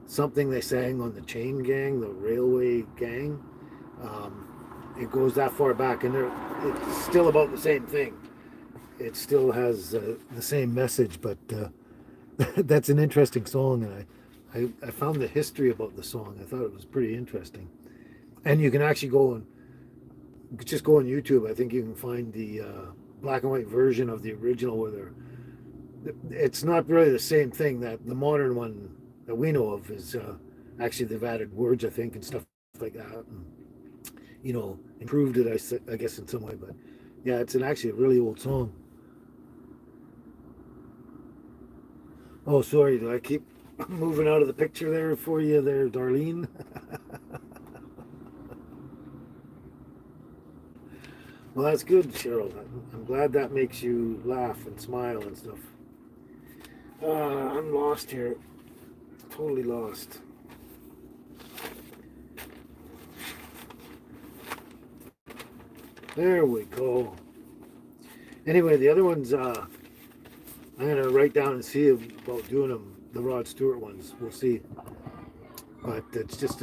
something they sang on the chain gang, the railway gang. Um, it goes that far back, and it's still about the same thing. It still has the same message, but that's an interesting song, and I found the history about the song. I thought it was pretty interesting. And you can actually go and just go on YouTube. I think you can find the black and white version of the original where it's not really the same thing that the modern one that we know of is actually they've added words, I think, and stuff like that. And, improved it, I guess, in some way. But yeah, it's actually a really old song. Oh, sorry, do I keep moving out of the picture there for you there, Darlene? Well, that's good, Cheryl. I'm glad that makes you laugh and smile and stuff. I'm lost here. Totally lost. There we go. Anyway, the other ones, I'm going to write down and see about doing them, the Rod Stewart ones. We'll see. But it's just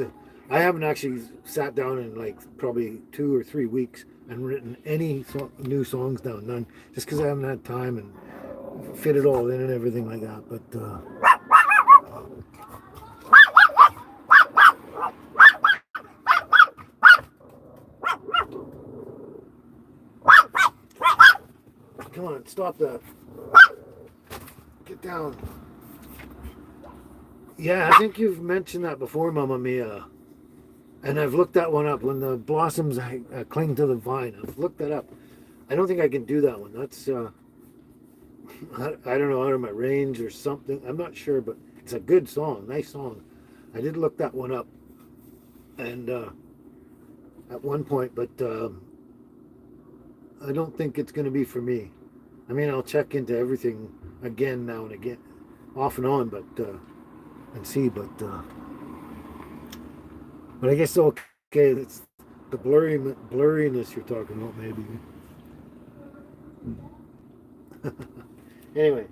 I haven't actually sat down in like probably 2 or 3 weeks and written any new songs down. None. Just because I haven't had time and fit it all in and everything like that. But come on, stop that. Get down. Yeah, I think you've mentioned that before, Mamma Mia. And I've looked that one up. When the blossoms cling to the vine, I've looked that up. I don't think I can do that one. That's I don't know, out of my range or something. I'm not sure, but it's a good song, nice song. I did look that one up, and at one point, but I don't think it's going to be for me. I mean, I'll check into everything again now and again, off and on, but and see. But I guess okay. It's the blurriness you're talking about, maybe. Anyway,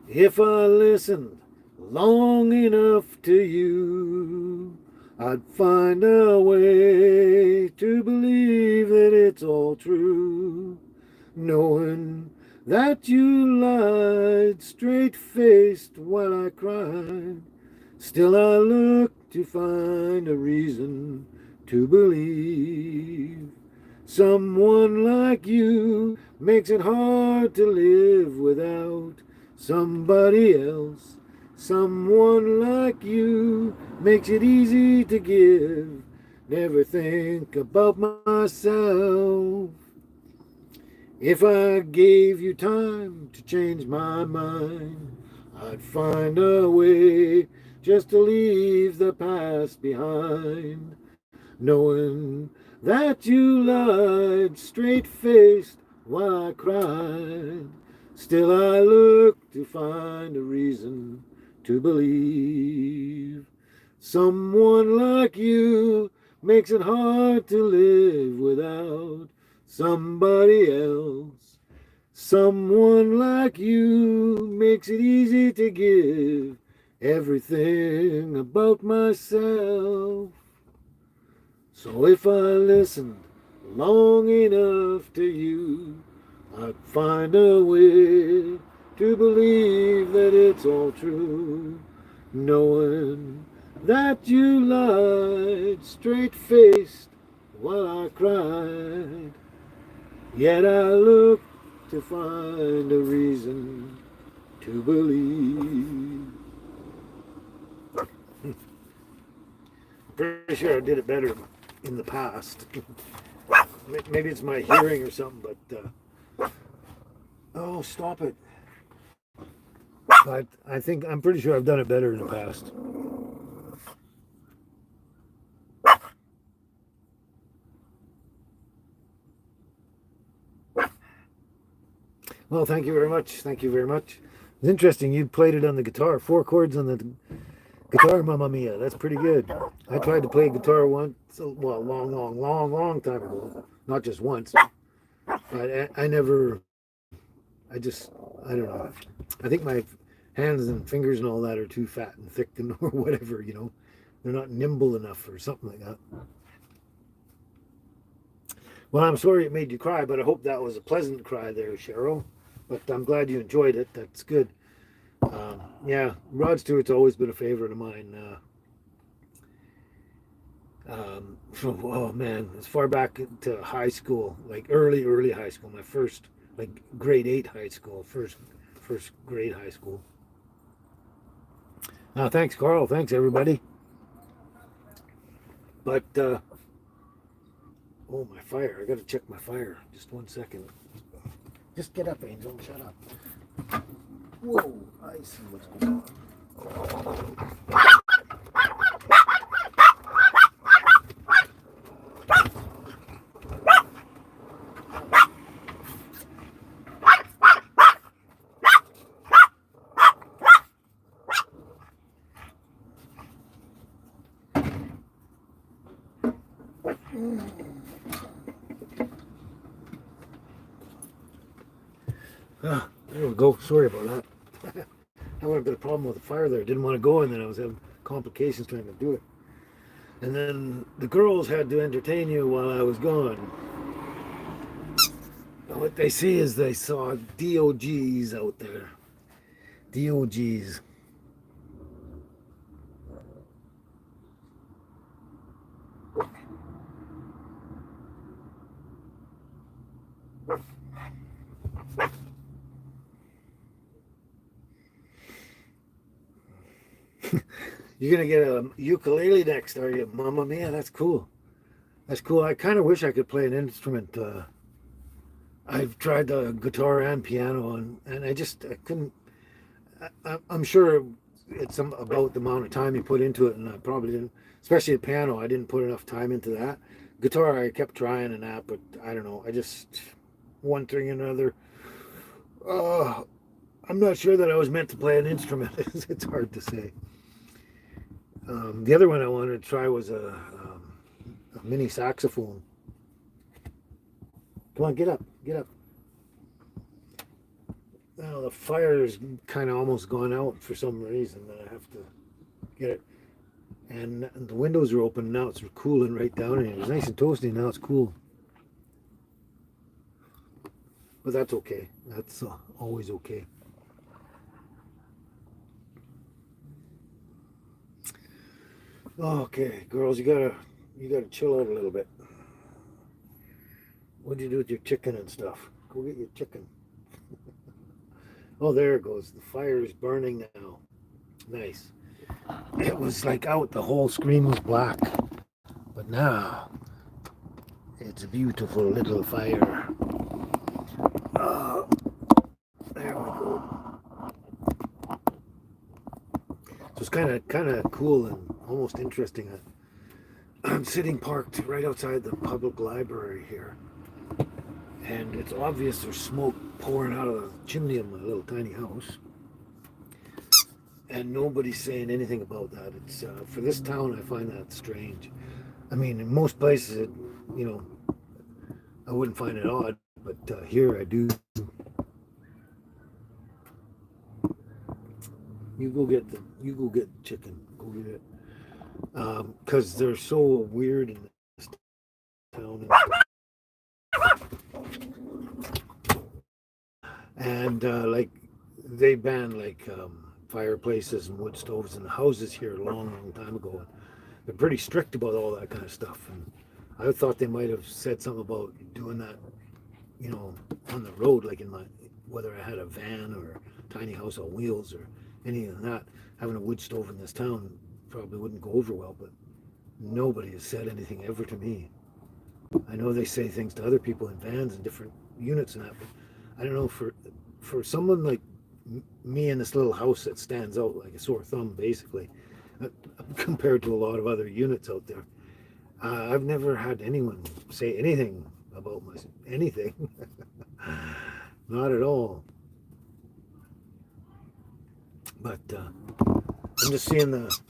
if I listened long enough to you, I'd find a way to believe that it's all true, knowing that you lied straight-faced while I cried. Still I look to find a reason to believe. Someone like you makes it hard to live without somebody else. Someone like you makes it easy to give never think about myself. If I gave you time to change my mind, I'd find a way just to leave the past behind. Knowing that you lied straight faced while I cried, still I look to find a reason to believe. Someone like you makes it hard to live without somebody else. Someone like you makes it easy to give everything about myself. So if I listened long enough to you, I'd find a way to believe that it's all true. Knowing that you lied straight faced while I cried, yet I looked to find a reason to believe. Pretty sure I did it better in the past. Maybe it's my hearing or something, but oh, stop it. But I'm pretty sure I've done it better in the past. Well, thank you very much. Thank you very much. It's interesting. You played it on the guitar. 4 chords on the guitar, Mamma Mia. That's pretty good. I tried to play guitar once, well, long time ago. Not just once. But I never, I don't know. I think my hands and fingers and all that are too fat and thick and or whatever, you know. They're not nimble enough or something like that. Well, I'm sorry it made you cry, but I hope that was a pleasant cry there, Cheryl. But I'm glad you enjoyed it. That's good. Yeah, Rod Stewart's always been a favorite of mine. Oh man, as far back to high school, like early high school, my first like grade 8 high school, first grade high school. Thanks, Carl. Thanks, everybody. But oh, my fire! I got to check my fire. Just 1 second. Just get up, Angel. Shut up. Whoa! I see what's going on. There we go. Sorry about that. I had a bit of problem with the fire there. Didn't want to go, and then I was having complications trying to do it. And then the girls had to entertain you while I was gone. And what they see is they saw DOGs out there. DOGs. You're gonna get a ukulele next, are you, Mamma Mia? That's cool. That's cool. I kind of wish I could play an instrument. I've tried the guitar and piano, and I couldn't. I'm sure it's about the amount of time you put into it, and I probably didn't. Especially the piano, I didn't put enough time into that. Guitar, I kept trying and that, but I don't know. I just one thing and another. I'm not sure that I was meant to play an instrument. It's hard to say. The other one I wanted to try was a mini saxophone. Come on, get up, get up. Well, the fire's kind of almost gone out for some reason. That I have to get it. And the windows are open now. It's cooling right down in here. It was nice and toasty. Now it's cool. But that's okay. That's always okay. Okay, girls, you gotta chill out a little bit. What do you do with your chicken and stuff? Go get your chicken. Oh, there it goes. The fire is burning now. Nice. It was like out. The whole screen was black. But now it's a beautiful little fire. Uh, there we go. So it's kind of cool and almost interesting. I'm sitting parked right outside the public library here, and it's obvious there's smoke pouring out of the chimney of my little tiny house, and nobody's saying anything about that. It's for this town, I find that strange. I mean, in most places, you know, I wouldn't find it odd, but here I do. You go get chicken. Go get it. Because they're so weird in this town. And like they banned like fireplaces and wood stoves in the houses here a long time ago. And they're pretty strict about all that kind of stuff. And I thought they might have said something about doing that, you know, on the road, like in my, whether I had a van or a tiny house on wheels or any of that. Having a wood stove in this town probably wouldn't go over well, but nobody has said anything ever to me. I know they say things to other people in vans and different units and that, but I don't know, for someone like me in this little house that stands out like a sore thumb, basically, compared to a lot of other units out there. I've never had anyone say anything about anything. Not at all. But I'm just seeing there's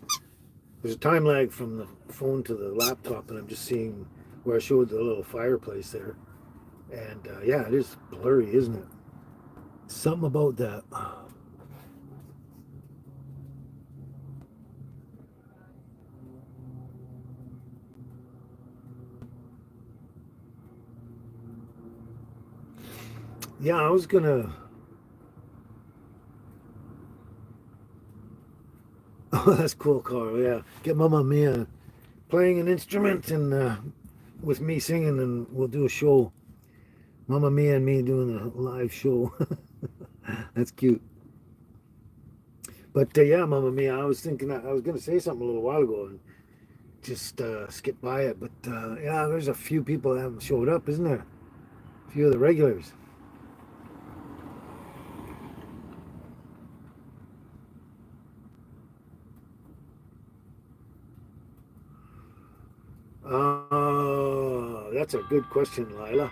a time lag from the phone to the laptop, and I'm just seeing where I showed the little fireplace there. And yeah, it is blurry, isn't it? Something about that. Yeah, I was gonna. Oh, that's cool, Carl. Yeah, get Mamma Mia playing an instrument and with me singing, and we'll do a show. Mamma Mia and me doing a live show. That's cute. But yeah, Mamma Mia, I was thinking I was going to say something a little while ago and just skip by it. But yeah, there's a few people that haven't showed up, isn't there? A few of the regulars. That's a good question, Lila.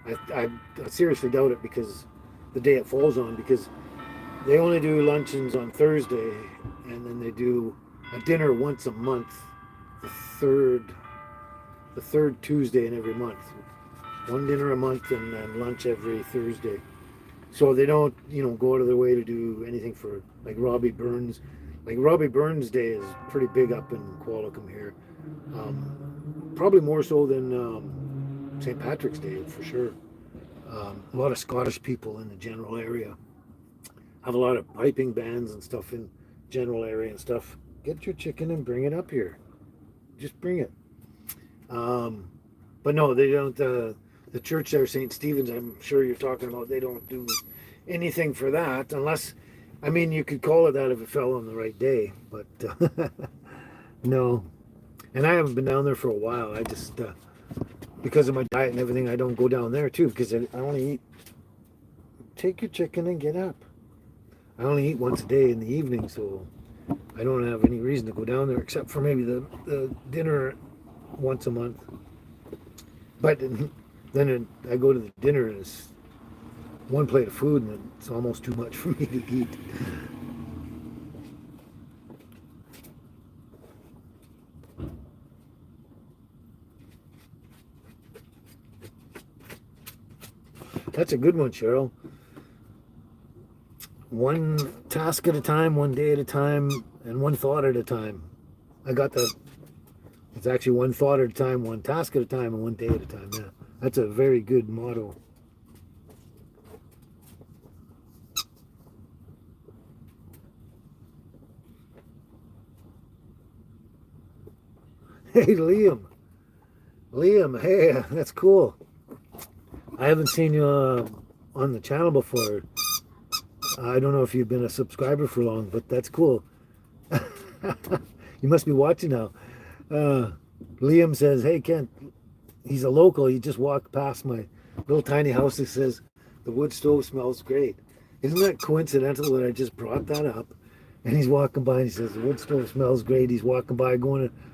I seriously doubt it because the day it falls on, because they only do luncheons on Thursday, and then they do a dinner once a month, the third the third Tuesday in every month. One dinner a month and then lunch every Thursday. So they don't, go out of their way to do anything for like Robbie Burns. Like Robbie Burns Day is pretty big up in Qualicum here. Probably more so than St. Patrick's Day for sure. A lot of Scottish people in the general area. Have a lot of piping bands and stuff in general area and stuff. Get your chicken and bring it up here. Just bring it. But no, they don't. The church there, St. Stephen's, I'm sure you're talking about, they don't do anything for that unless, I mean, you could call it that if it fell on the right day, but no. And I haven't been down there for a while. I just, because of my diet and everything, I don't go down there too because I only eat. Take your chicken and get up. I only eat once a day in the evening, so I don't have any reason to go down there except for maybe the dinner once a month. But then I go to the dinner and it's one plate of food and it's almost too much for me to eat. That's a good one, Cheryl. One task at a time, one day at a time, and one thought at a time. I got that. It's actually one thought at a time, one task at a time, and one day at a time. Yeah, that's a very good motto. Hey, Liam. Liam, hey, that's cool. I haven't seen you on the channel before. I don't know if you've been a subscriber for long, but that's cool. You must be watching now. Liam says, "Hey Kent, he's a local. He just walked past my little tiny house. He says the wood stove smells great. Isn't that coincidental that I just brought that up?" And he's walking by and he says the wood stove smells great. He's walking by,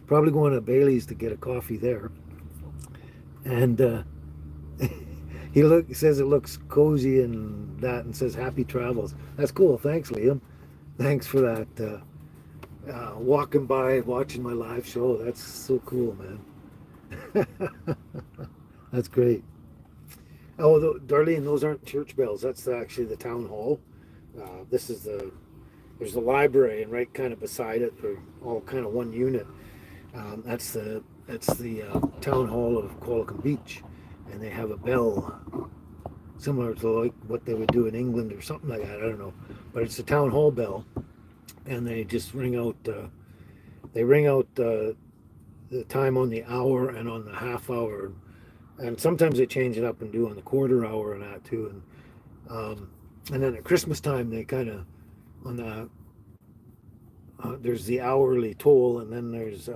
probably going to Bailey's to get a coffee there. And he says it looks cozy and that, and says happy travels. That's cool. Thanks, Liam. Thanks for that. Walking by, watching my live show. That's so cool, man. That's great. Oh, Darlene, those aren't church bells. That's actually the town hall. This is there's the library, and right kind of beside it, they're all kind of one unit. That's the town hall of Qualicum Beach, and they have a bell similar to like what they would do in England or something like that. I don't know, but it's a town hall bell, and they just ring out. They ring out the time on the hour and on the half hour, and sometimes they change it up and do on the quarter hour and that too. And then at Christmas time they kind of on the there's the hourly toll, and then there's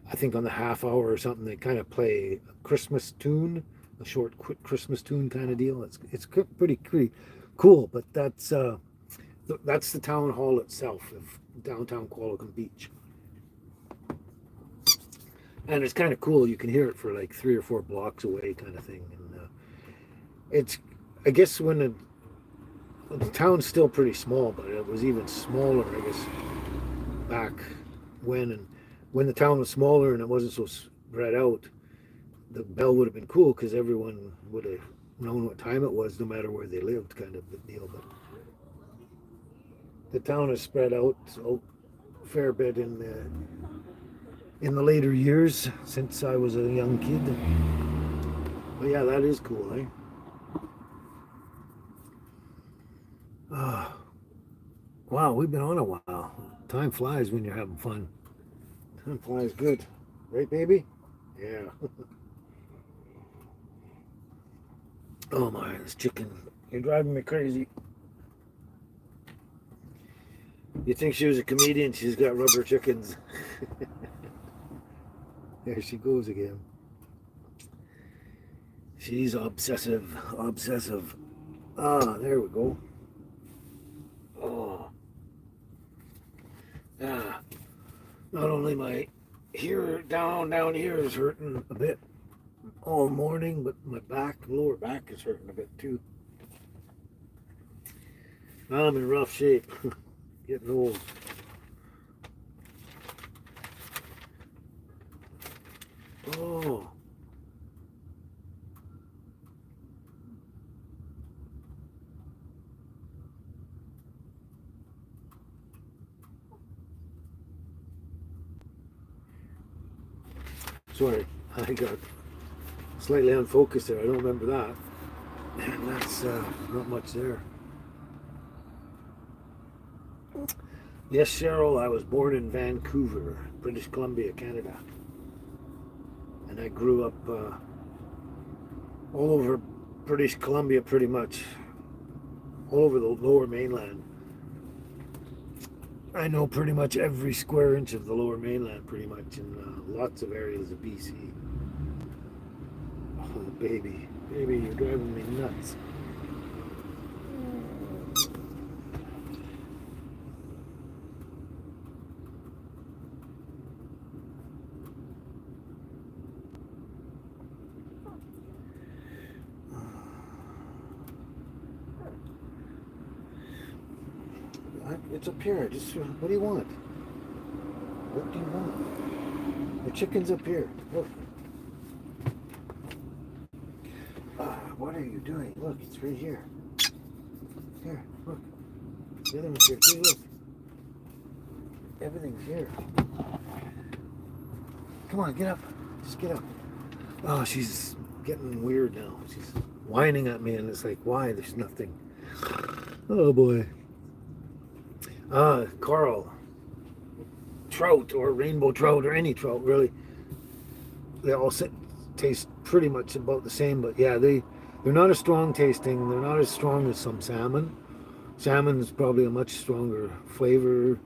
I think on the half hour or something they kind of play a Christmas tune, a short quick Christmas tune kind of deal. It's pretty cool, but that's the town hall itself of downtown Qualicum Beach. And it's kind of cool. You can hear it for like 3 or 4 blocks away, kind of thing. And it's, I guess, when the town's still pretty small, but it was even smaller, I guess, back when. And when the town was smaller and it wasn't so spread out, the bell would have been cool because everyone would have known what time it was, no matter where they lived, kind of the deal. But the town is spread out so fair bit in the later years since I was a young kid. But yeah, that is cool, eh? Wow, we've been on a while. Time flies when you're having fun. Time flies good. Right, baby? Yeah. Oh my, this chicken. You're driving me crazy. You think she was a comedian? She's got rubber chickens. There she goes again. She's obsessive. There we go. Oh. Not only my down here is hurting a bit all morning, but my lower back is hurting a bit too. I'm in rough shape. Getting old. Oh. Sorry, I got slightly unfocused there. I don't remember that. And that's not much there. Yes, Cheryl, I was born in Vancouver, British Columbia, Canada. And I grew up all over British Columbia, pretty much. All over the lower mainland. I know pretty much every square inch of the lower mainland, pretty much, in lots of areas of BC. Oh, baby, you're driving me nuts. It's up here. Just what do you want? What do you want? The chicken's up here. Look. What are you doing? Look, it's right here. Here, look. The other one's here too. Look. Everything's here. Come on, get up. Just get up. Oh, she's getting weird now. She's whining at me, and it's like, why? There's nothing. Oh boy. Coral, trout, or rainbow trout, or any trout, really. They all taste pretty much about the same, but yeah, they're not as strong tasting. They're not as strong as some salmon. Salmon is probably a much stronger flavor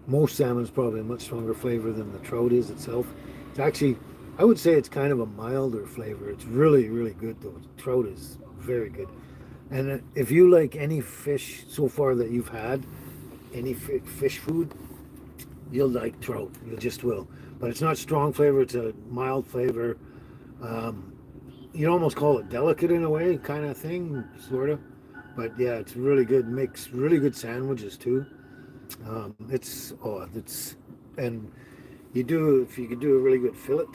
most salmon is probably a much stronger flavor than the trout is itself. It's actually, I would say it's kind of a milder flavor. It's really, really good though. Trout is very good. And if you like any fish so far that you've had, any fish food, you'll like trout. You just will. But it's not strong flavor. It's a mild flavor. Um, you'd almost call it delicate in a way, kind of thing, sort of. But yeah, it's really good. Makes really good sandwiches too. And you do, if you could do a really good fillet,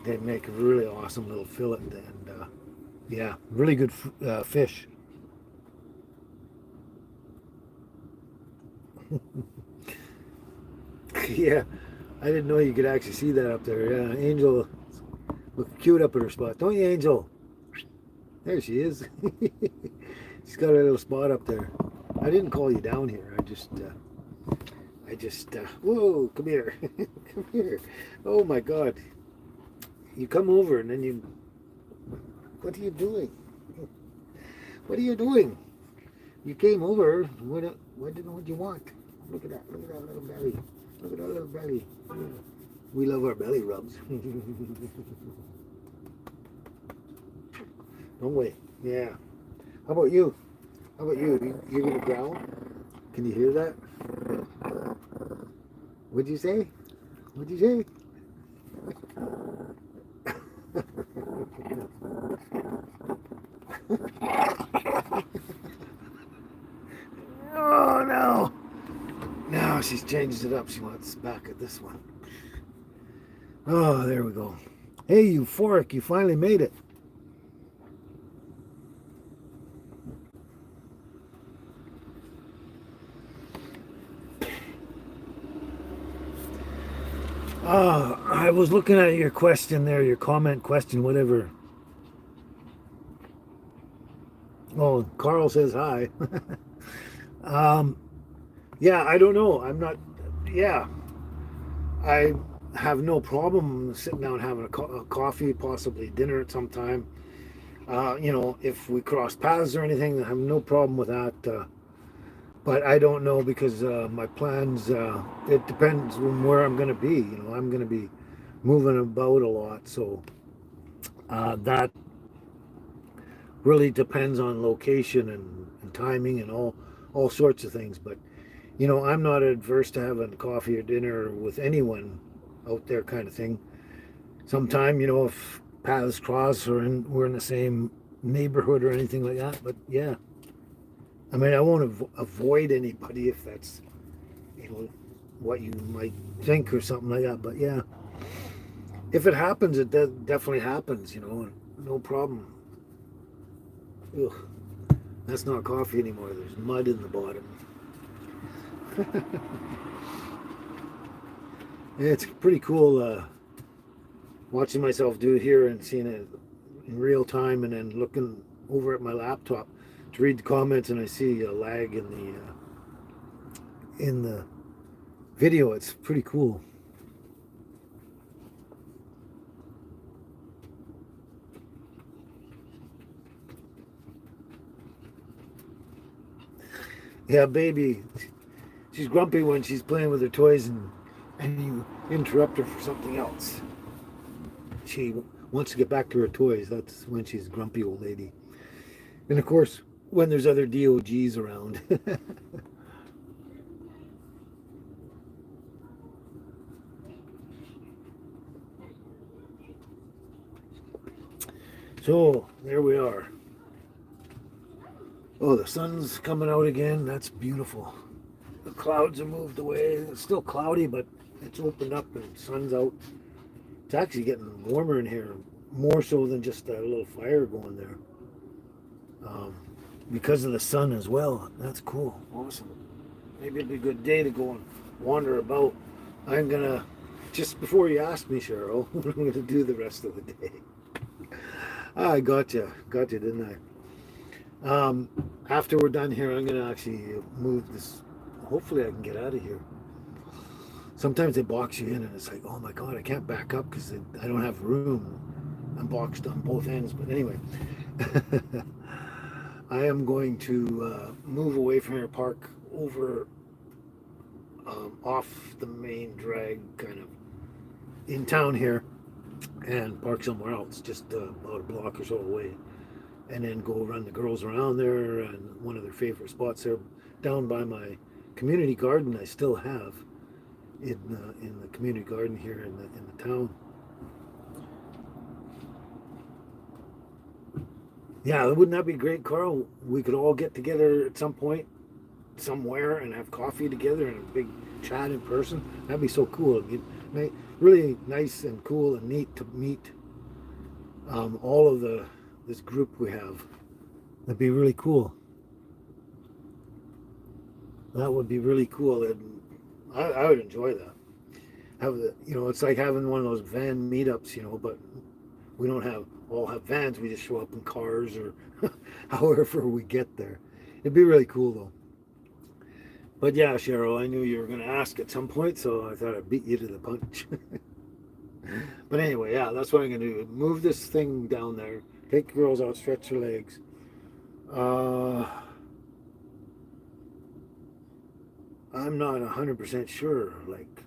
they make a really awesome little fillet. And yeah, really good fish. Yeah, I didn't know you could actually see that up there. Yeah, Angel look cute up in her spot, don't you, Angel? There she is. She's got a little spot up there. I didn't call you down here. Whoa, come here. Come here. Oh my God. You come over and then you, what are you doing? What are you doing? You came over, what do you want? Look at that little belly. Look at that little belly. We love our belly rubs. Don't we? Yeah. How about you? How about you? You're gonna growl? Can you hear that? What'd you say? What'd you say? Oh no! Now she's changed it up. She wants back at this one. Oh, there we go. Hey, Euphoric, you finally made it. I was looking at your question there, your comment question, whatever. Oh, Carl says hi. Yeah, I don't know. I'm not, yeah. I have no problem sitting down having a coffee, possibly dinner at some time. If we cross paths or anything, I have no problem with that. But I don't know because my plans, it depends on where I'm going to be. I'm going to be moving about a lot. So that really depends on location and timing and all sorts of things. But, I'm not adverse to having coffee or dinner with anyone out there kind of thing. Sometime, if paths cross or we're in the same neighborhood or anything like that. But yeah. I mean, I won't avoid anybody if that's, what you might think or something like that. But yeah, if it happens, it definitely happens, no problem. Ugh, that's not coffee anymore. There's mud in the bottom. It's pretty cool watching myself do it here and seeing it in real time and then looking over at my laptop to read the comments, and I see a lag in the video. It's pretty cool. Yeah, baby, she's grumpy when she's playing with her toys and you interrupt her for something else. She wants to get back to her toys. That's when she's a grumpy old lady. And of course, when there's other DOGs around. So, there we are. Oh, the sun's coming out again. That's beautiful. The clouds are moved away. It's still cloudy, but it's opened up and the sun's out. It's actually getting warmer in here, more so than just a little fire going there. Because of the sun as well. That's cool. Awesome. Maybe it'd be a good day to go and wander about. I'm gonna, just before you ask me, Cheryl, what I'm gonna do the rest of the day. I got you, didn't I? After we're done here, I'm gonna actually move this. Hopefully I can get out of here. Sometimes they box you in and it's like, oh my God, I can't back up because I don't have room. I'm boxed on both ends, but anyway. I am going to move away from here, park over off the main drag, kind of in town here, and park somewhere else, just about a block or so away, and then go run the girls around there. And one of their favorite spots there, down by my community garden, I still have in the community garden here in the town. Yeah, wouldn't that be great, Carl? We could all get together at some point, somewhere, and have coffee together and a big chat in person. That'd be so cool. It'd be really nice and cool and neat to meet all of this group we have. That'd be really cool. That would be really cool, and I would enjoy that. Have the, it's like having one of those van meetups, but we don't all have vans. We just show up in cars or however we get there. It'd be really cool though. But yeah, Cheryl, I knew you were going to ask at some point, so I thought I'd beat you to the punch. But anyway, yeah, that's what I'm going to do. Move this thing down there, take the girls out, stretch their legs. I'm not 100% sure. Like,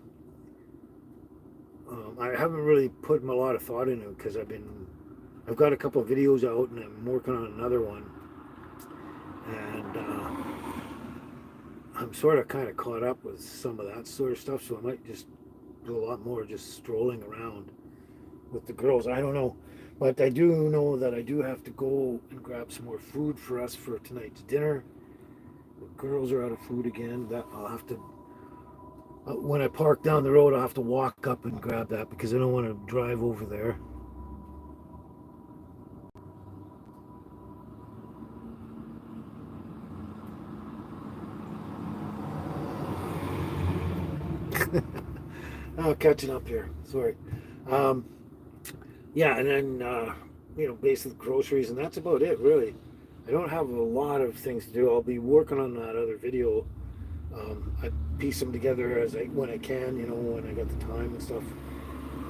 I haven't really put a lot of thought into it because I've got a couple of videos out and I'm working on another one. And I'm sort of kind of caught up with some of that sort of stuff, so I might just do a lot more just strolling around with the girls. I don't know. But I do know that I do have to go and grab some more food for us for tonight's dinner. The girls are out of food again. That I'll have to, when I park down the road, I'll have to walk up and grab that because I don't want to drive over there. Oh, catching up here. Sorry. Um, yeah, and then basic groceries, and that's about it, really. I don't have a lot of things to do. I'll be working on that other video. I piece them together when I can, when I got the time and stuff.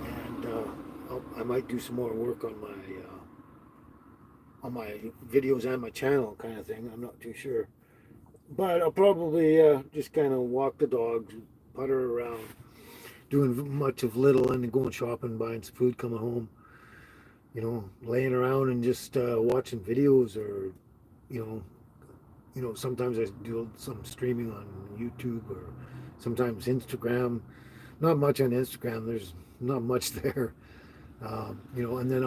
And I might do some more work on my videos and my channel, kind of thing. I'm not too sure, but I'll probably just kind of walk the dogs, putter around, doing much of little, and then going shopping, buying some food, coming home. Laying around and just watching videos, or sometimes I do some streaming on YouTube or sometimes Instagram. Not much on Instagram. There's not much there. And then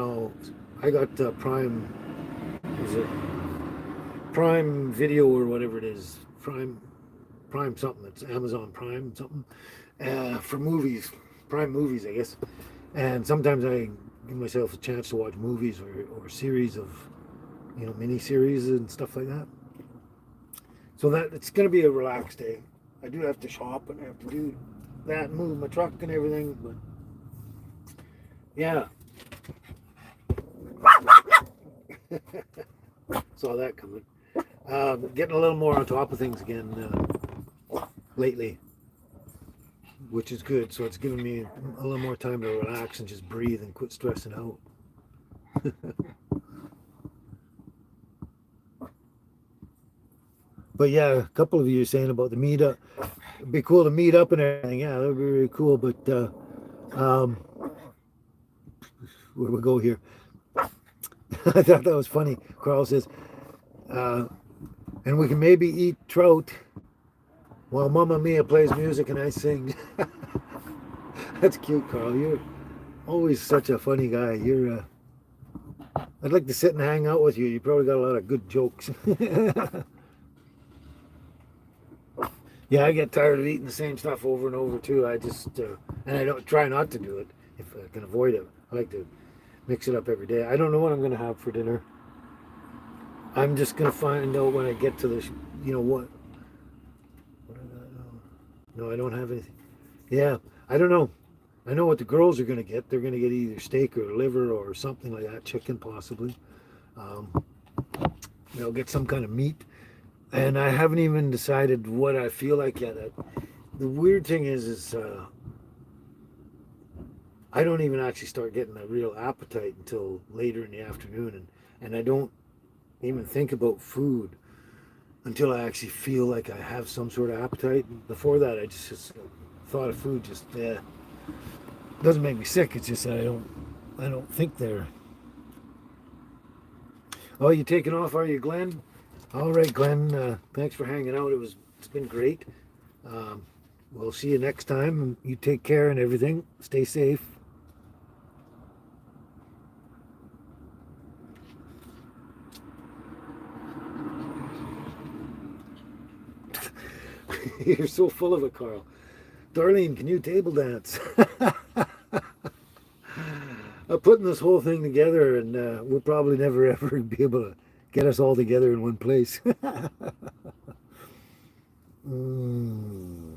I got Prime, is it Prime Video or whatever it is, Prime something. It's Amazon Prime something for movies, Prime Movies, I guess. And sometimes I give myself a chance to watch movies or series of, mini series and stuff like that. So that it's going to be a relaxed day. I do have to shop and I have to do that, move my truck and everything, but yeah. Saw that coming. Getting a little more on top of things again lately, which is good. So it's giving me a little more time to relax and just breathe and quit stressing out. But yeah, a couple of you saying about the meetup. It'd be cool to meet up and everything. Yeah, that would be really cool. But where do we go here? I thought that was funny. Carl says, and we can maybe eat trout while Mamma Mia plays music and I sing. That's cute, Carl. You're always such a funny guy. I'd like to sit and hang out with you. You probably got a lot of good jokes. Yeah, I get tired of eating the same stuff over and over too. I just and I don't try not to do it if I can avoid it. I like to mix it up every day. I don't know what I'm going to have for dinner. I'm just going to find out when I get to this. What? What I got now? No, I don't have anything. Yeah, I don't know. I know what the girls are going to get. They're going to get either steak or liver or something like that, chicken possibly. They'll get some kind of meat. And I haven't even decided what I feel like yet. The weird thing is I don't even actually start getting a real appetite until later in the afternoon, and I don't even think about food until I actually feel like I have some sort of appetite. Before that, I just thought of food just doesn't make me sick. It's just that I don't think they're. Oh, you taking off? Are you, Glenn? All right, Glenn. Thanks for hanging out. It's been great. Um, we'll see you next time. You take care and everything. Stay safe. You're so full of it, Carl. Darlene, can you table dance? I'm putting this whole thing together, and we'll probably never ever be able to get us all together in one place. Mm.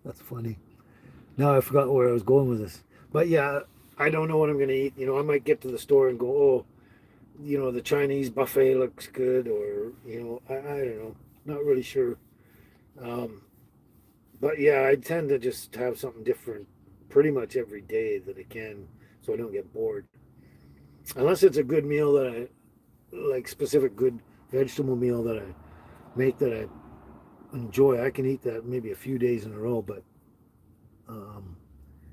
That's funny. Now I forgot where I was going with this. But yeah, I don't know what I'm going to eat. I might get to the store and go, oh, the Chinese buffet looks good, or, I don't know. Not really sure. Um, but yeah, I tend to just have something different pretty much every day that I can so I don't get bored. Unless it's a good meal that I like, specific good vegetable meal that I make that I enjoy. I can eat that maybe a few days in a row, but um,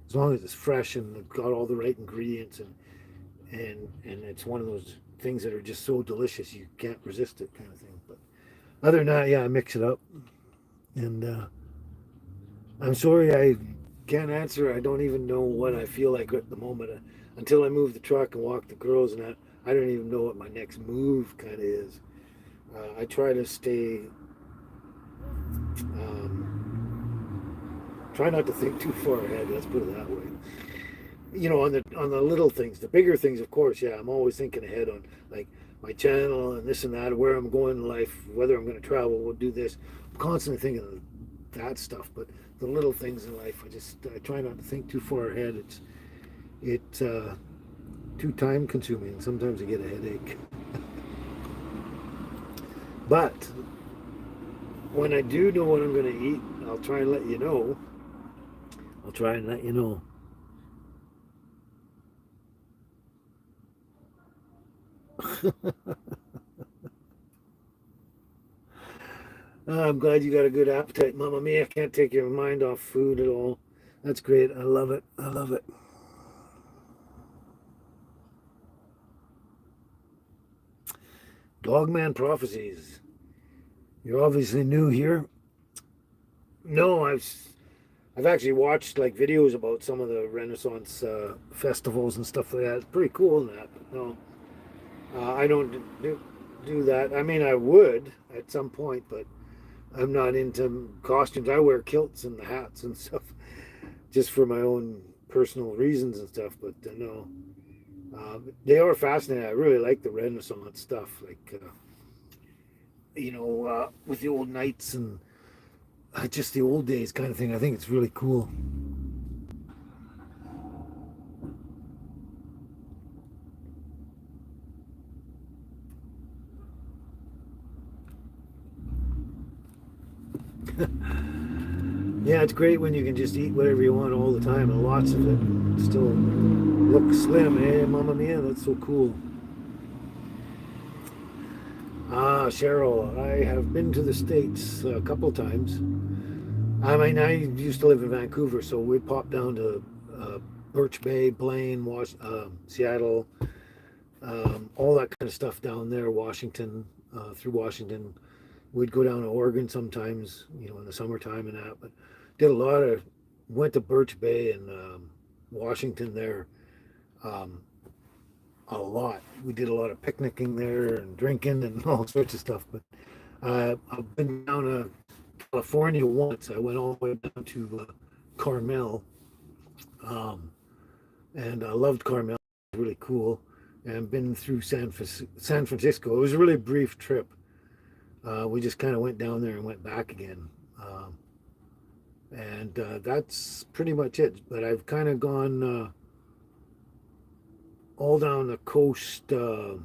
as long as it's fresh and it's got all the right ingredients and it's one of those things that are just so delicious you can't resist it, kind of thing. But other than that, yeah, I mix it up. And I'm sorry I can't answer. I don't even know what I feel like at the moment. Until I move the truck and walk the girls, and I don't even know what my next move kind of is. I try to try not to think too far ahead. Let's put it that way. On the little things, the bigger things, of course. Yeah, I'm always thinking ahead on like my channel and this and that, where I'm going in life, whether I'm going to travel, we'll do this. I'm constantly thinking of that stuff, but the little things in life, I try not to think too far ahead. It's too time consuming. Sometimes I get a headache. But when I do know what I'm going to eat, I'll try and let you know. I'll try and let you know. I'm glad you got a good appetite, Mama Mia. Can't take your mind off food at all. That's great. I love it. I love it. Dogman Prophecies. You're obviously new here. No, I've actually watched like videos about some of the Renaissance festivals and stuff like that. It's pretty cool in that. But no, I don't do that. I mean, I would at some point, but I'm not into costumes. I wear kilts and hats and stuff just for my own personal reasons and stuff. But no, they are fascinating. I really like the Renaissance stuff, like with the old knights and just the old days kind of thing. I think it's really cool. Yeah, it's great when you can just eat whatever you want all the time and lots of it and still look slim. Hey, Mama Mia, that's so cool. Ah, Cheryl, I have been to the States a couple times. I mean, I used to live in Vancouver, so we'd pop down to Birch Bay, Blaine, Seattle, all that kind of stuff down there, Washington, through Washington. We'd go down to Oregon sometimes, in the summertime and that. But went to Birch Bay and Washington there um, a lot. We did a lot of picnicking there and drinking and all sorts of stuff. But I've been down to California once. I went all the way down to Carmel, um, and I loved Carmel. It was really cool. And been through San Francisco. It was a really brief trip. We just kind of went down there and went back again. And that's pretty much it. But I've kind of gone all down the coast of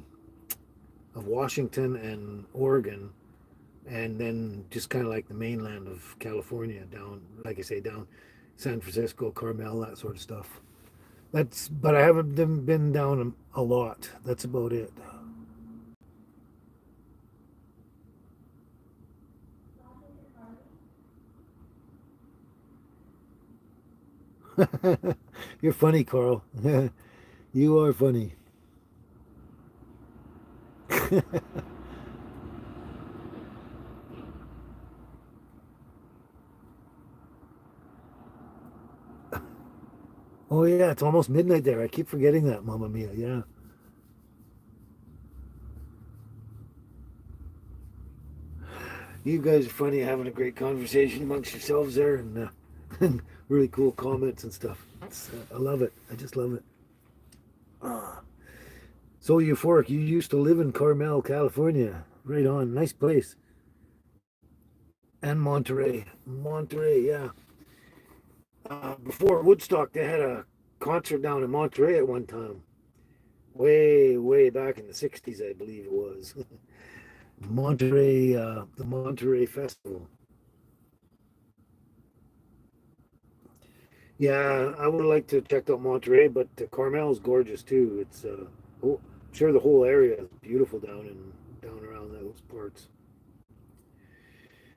Washington and Oregon, and then just kind of like the mainland of California down, like I say, down San Francisco, Carmel, that sort of stuff. But I haven't been down a lot. That's about it. You're funny, Carl. You are funny. Oh yeah, it's almost midnight there. I keep forgetting that, Mamma Mia. Yeah. You guys are funny, having a great conversation amongst yourselves there, and really cool comments and stuff. I love it. I just love it. Ah. So euphoric. You used to live in Carmel, California. Right on. Nice place. And Monterey. Monterey, yeah. Before Woodstock, they had a concert down in Monterey at one time. Way, way back in the 60s, I believe it was. Monterey, the Monterey Festival. Yeah, I would like to check out Monterey, but Carmel is gorgeous too. I'm sure the whole area is beautiful down around those parts.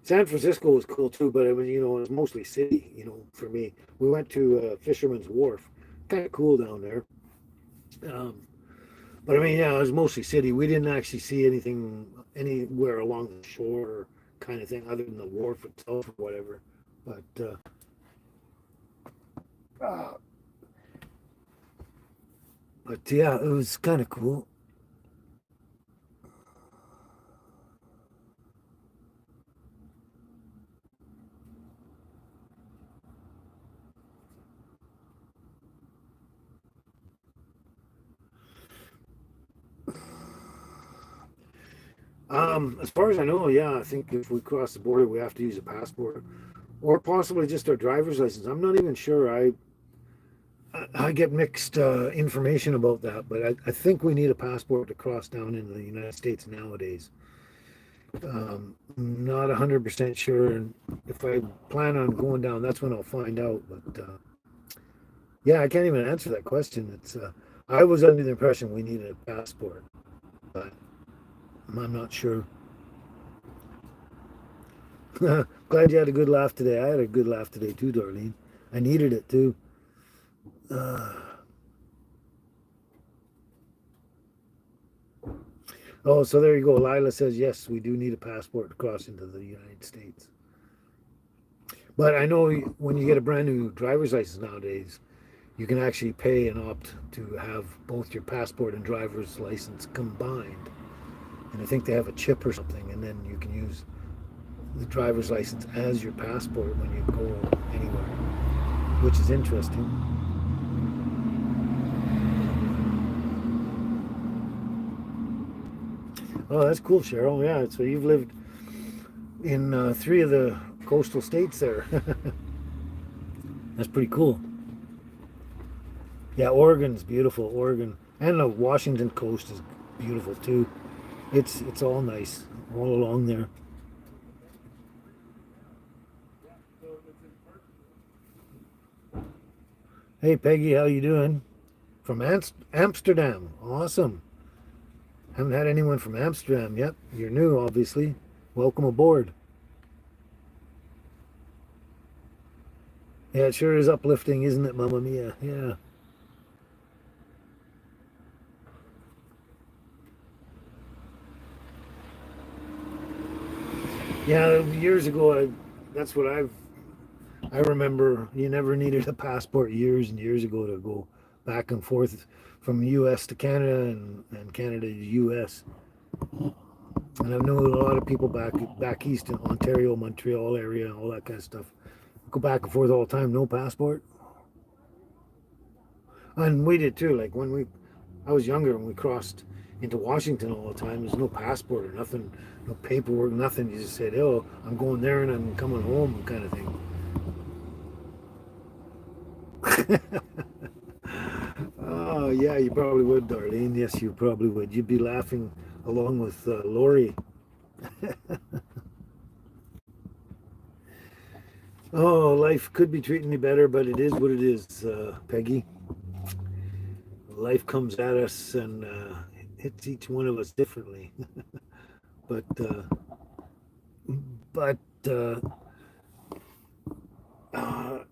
San Francisco was cool too, but it was it was mostly city. For me, we went to Fisherman's Wharf, kind of cool down there. Um, but I mean, yeah, it was mostly city. We didn't actually see anything anywhere along the shore kind of thing, other than the wharf itself or whatever. Uh, but yeah, it was kind of cool. As far as I know, yeah, I think if we cross the border, we have to use a passport or possibly just our driver's license. I'm not even sure. I get mixed information about that, but I think we need a passport to cross down into the United States nowadays. Not 100% sure, and if I plan on going down, that's when I'll find out. But yeah, I can't even answer that question. I was under the impression we needed a passport, but I'm not sure. Glad you had a good laugh today. I had a good laugh today too, Darlene. I needed it too. Uh, oh, so there you go. Lila says yes, we do need a passport to cross into the United States. But I know when you get a brand new driver's license nowadays, you can actually pay and opt to have both your passport and driver's license combined. And I think they have a chip or something, and then you can use the driver's license as your passport when you go anywhere, which is interesting. Oh, that's cool, Cheryl. Yeah, so you've lived in three of the coastal states there. That's pretty cool. Yeah, Oregon's beautiful. Oregon and the Washington coast is beautiful too. It's all nice all along there. Hey Peggy, how you doing? From Amsterdam. Awesome. Haven't had anyone from Amsterdam yet. You're new, obviously. Welcome aboard. Yeah, it sure is uplifting, isn't it, Mamma Mia? Yeah. Yeah, years ago, that's what I remember. You never needed a passport years and years ago to go back and forth from U.S. to Canada and Canada to U.S. And I know a lot of people back east in Ontario, Montreal area, all that kind of stuff. Go back and forth all the time, no passport. And we did too. Like I was younger and we crossed into Washington all the time. There's no passport or nothing, no paperwork, nothing. You just said, "Oh, I'm going there and I'm coming home," kind of thing. Oh yeah, you probably would, Darlene. Yes, you probably would. You'd be laughing along with Lori. Oh, life could be treating me better, but it is what it is, Peggy. Life comes at us and hits each one of us differently. but uh, but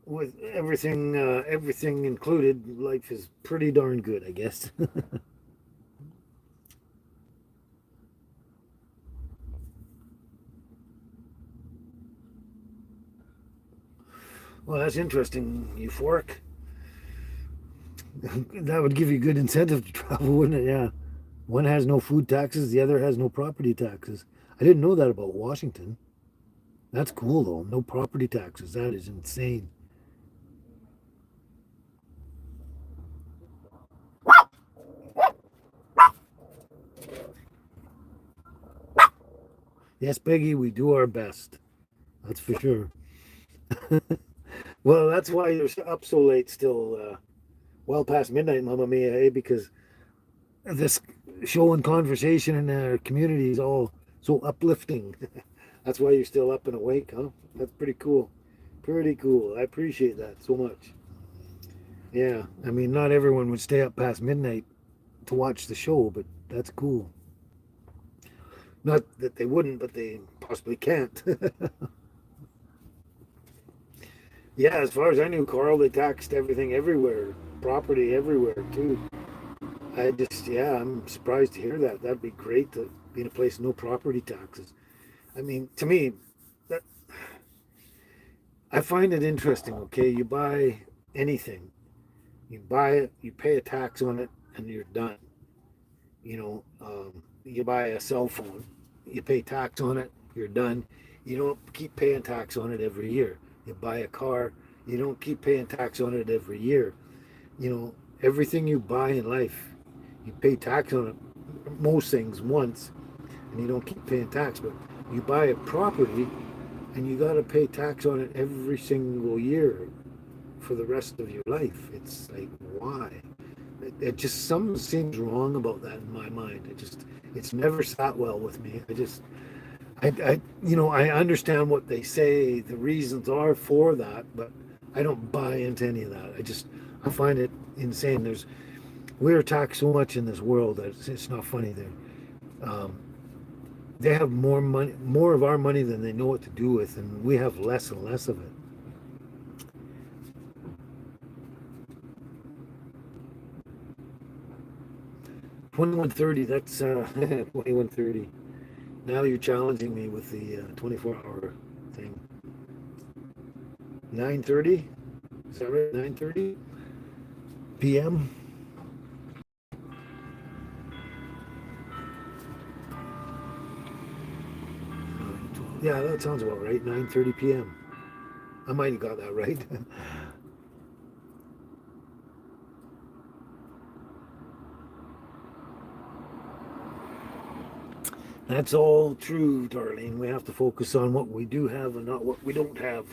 with everything included, life is pretty darn good, I guess. Well, that's interesting. Euphoric. That would give you good incentive to travel, wouldn't it? Yeah. One has no food taxes, the other has no property taxes. I didn't know that about Washington. That's cool though. No property taxes. That is insane. Yes, Peggy, we do our best. That's for sure. Well, that's why you're up so late still, well past midnight, Mama Mia, eh? Because this show and conversation in our community is all so uplifting. That's why you're still up and awake, huh? That's pretty cool. Pretty cool. I appreciate that so much. Yeah, I mean, not everyone would stay up past midnight to watch the show, but that's cool. Not that they wouldn't, but they possibly can't. Yeah, as far as I knew, Carl, they taxed everything everywhere, property everywhere too. Yeah, I'm surprised to hear that. That'd be great to be in a place no property taxes. I mean, to me, that I find it interesting. Okay, you buy anything, you buy it, you pay a tax on it, and you're done. You buy a cell phone, you pay tax on it, you're done. You don't keep paying tax on it every year. You buy a car, you don't keep paying tax on it every year. Everything you buy in life, you pay tax on it, most things once, and you don't keep paying tax. But you buy a property, and you got to pay tax on it every single year for the rest of your life. It's like, why? It just something seems wrong about that in my mind. It's never sat well with me. I understand what they say. The reasons are for that, but I don't buy into any of that. I find it insane. We're taxed so much in this world that it's not funny. Um, they have more money, more of our money than they know what to do with, and we have less and less of it. 2130. That's 2130. Now you're challenging me with the 24-hour thing. 9:30. Is that right? 9:30 p.m. Yeah, that sounds about right. 9:30 p.m. I might have got that right. That's all true, Darlene. We have to focus on what we do have and not what we don't have.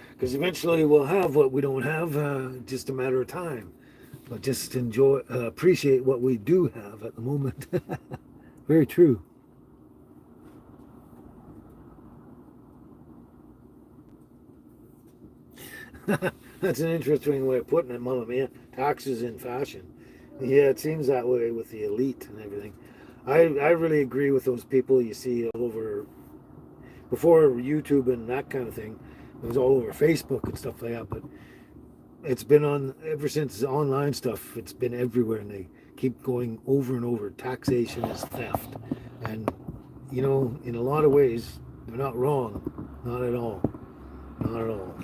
Because eventually we'll have what we don't have, just a matter of time. But just appreciate what we do have at the moment. Very true. That's an interesting way of putting it, Mama Mia. Taxes in fashion. Yeah, it seems that way with the elite and everything. I really agree with those people you see all over before YouTube and that kind of thing. It was all over Facebook and stuff like that. But it's been on ever since online stuff. It's been everywhere, and they keep going over and over. Taxation is theft, and in a lot of ways, they're not wrong. Not at all. Not at all.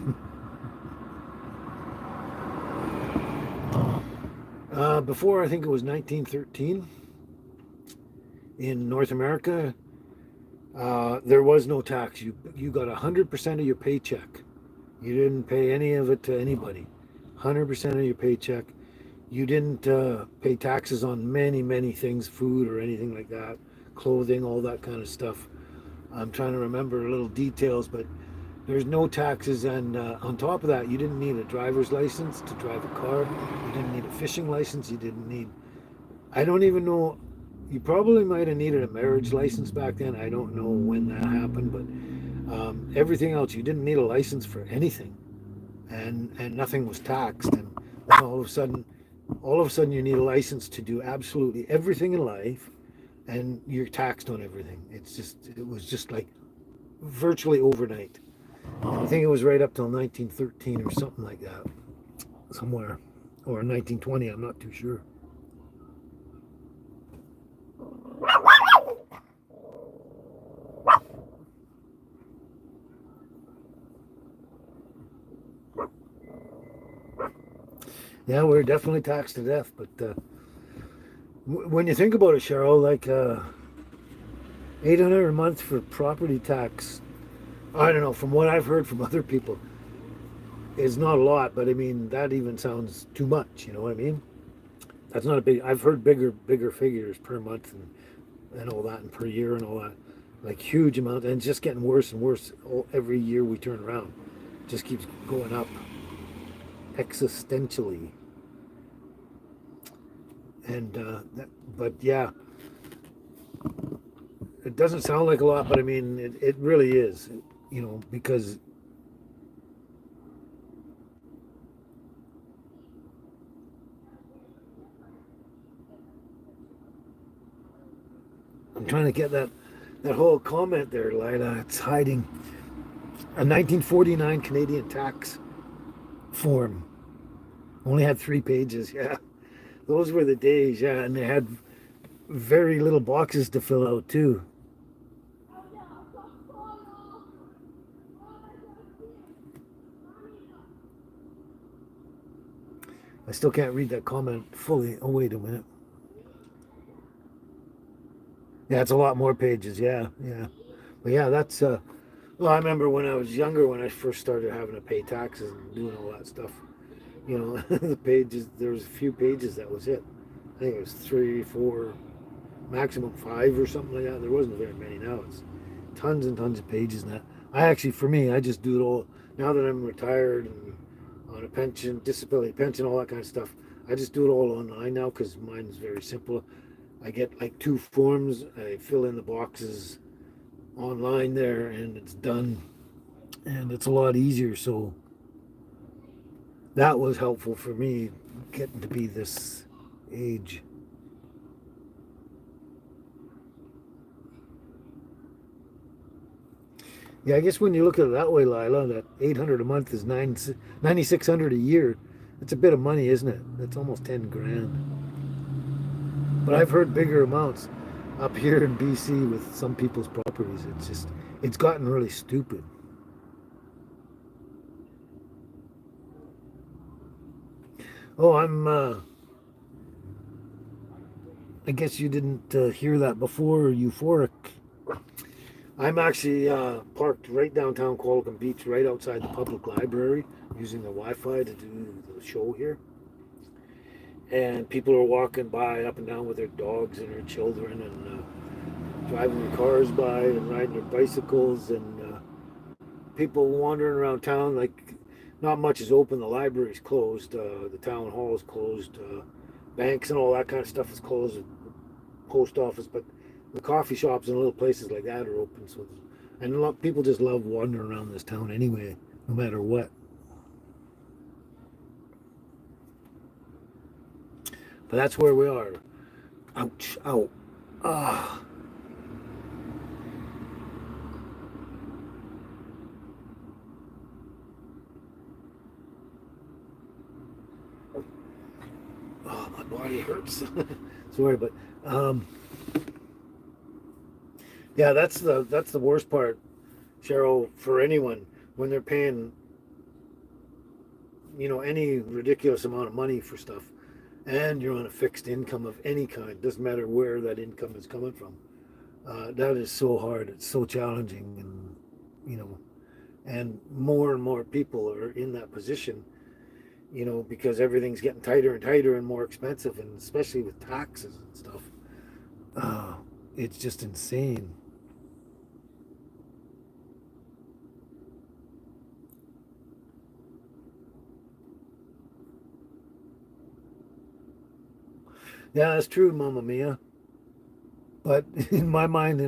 Before I think it was 1913 in North America, there was no tax. You got 100% of your paycheck. You didn't pay any of it to anybody. 100% of your paycheck. You didn't pay taxes on many things, food or anything like that, clothing, all that kind of stuff. I'm trying to remember little details, but there's no taxes. And on top of that, you didn't need a driver's license to drive a car. You didn't need a fishing license. You didn't need, I don't even know, you probably might have needed a marriage license back then. I don't know when that happened, but everything else, you didn't need a license for anything, and nothing was taxed. And then all of a sudden, you need a license to do absolutely everything in life, and you're taxed on everything. It was just like virtually overnight. I think it was right up till 1913 or something like that, somewhere, or 1920. I'm not too sure. Yeah, we're definitely taxed to death. But when you think about it, Cheryl, like 800 a month for property tax, I don't know. From what I've heard from other people, is not a lot. But I mean, that even sounds too much. You know what I mean? That's not a big. I've heard bigger figures per month and all that, and per year and all that, like huge amount, and it's just getting worse and worse every year we turn around. It just keeps going up existentially. And but yeah, it doesn't sound like a lot, but I mean, it really is, you know, because I'm trying to get that whole comment there, Lila. It's hiding. A 1949 Canadian tax form only had 3 pages. Yeah, those were the days. Yeah, and they had very little boxes to fill out too. I still can't read that comment fully. Oh, wait a minute. Yeah, it's a lot more pages. Yeah, yeah. But yeah, that's well, I remember when I was younger, when I first started having to pay taxes and doing all that stuff. You know, the pages. There was a few pages. That was it. I think it was 3, 4, maximum 5 or something like that. There wasn't very many. Now it's tons and tons of pages. Now, I actually, for me, I just do it all. Now that I'm retired and on a pension, disability pension, all that kind of stuff, I just do it all online now because mine's very simple. I get like 2 forms. I fill in the boxes online there, and it's done. And it's a lot easier. So that was helpful for me getting to be this age. Yeah, I guess when you look at it that way, Lila, that 800 a month is 9,600 a year. It's a bit of money, isn't it? That's almost 10 grand. But I've heard bigger amounts up here in BC with some people's properties. It's gotten really stupid. Oh, I guess you didn't hear that before. Euphoric. I'm actually parked right downtown Qualicum Beach, right outside the public library, using the Wi-Fi to do the show here. And people are walking by up and down with their dogs and their children, and driving their cars by and riding their bicycles, and people wandering around town. Like, not much is open. The library's closed. The town hall is closed. Banks and all that kind of stuff is closed. Post office, but the coffee shops and little places like that are open. So, and a lot of people just love wandering around this town anyway, no matter what. But that's where we are. Ouch! Ow! Ah! Oh, my body hurts. Sorry, but um, yeah, that's the worst part, Cheryl, for anyone when they're paying, you know, any ridiculous amount of money for stuff, and you're on a fixed income of any kind. Doesn't matter where that income is coming from. That is so hard. It's so challenging, and you know, and more people are in that position. You know, because everything's getting tighter and tighter and more expensive, and especially with taxes and stuff. Uh, it's just insane. Yeah, that's true, Mamma Mia. But in my mind,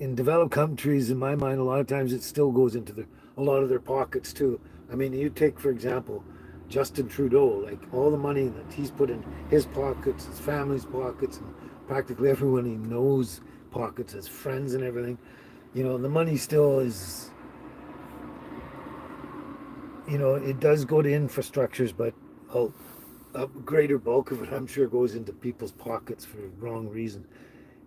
in developed countries, in my mind, a lot of times it still goes into a lot of their pockets too. I mean, you take for example, Justin Trudeau, like all the money that he's put in his pockets, his family's pockets, and practically everyone he knows pockets, his friends and everything. The money still is, it does go to infrastructures, but a, a greater bulk of it, I'm sure, goes into people's pockets for wrong reasons.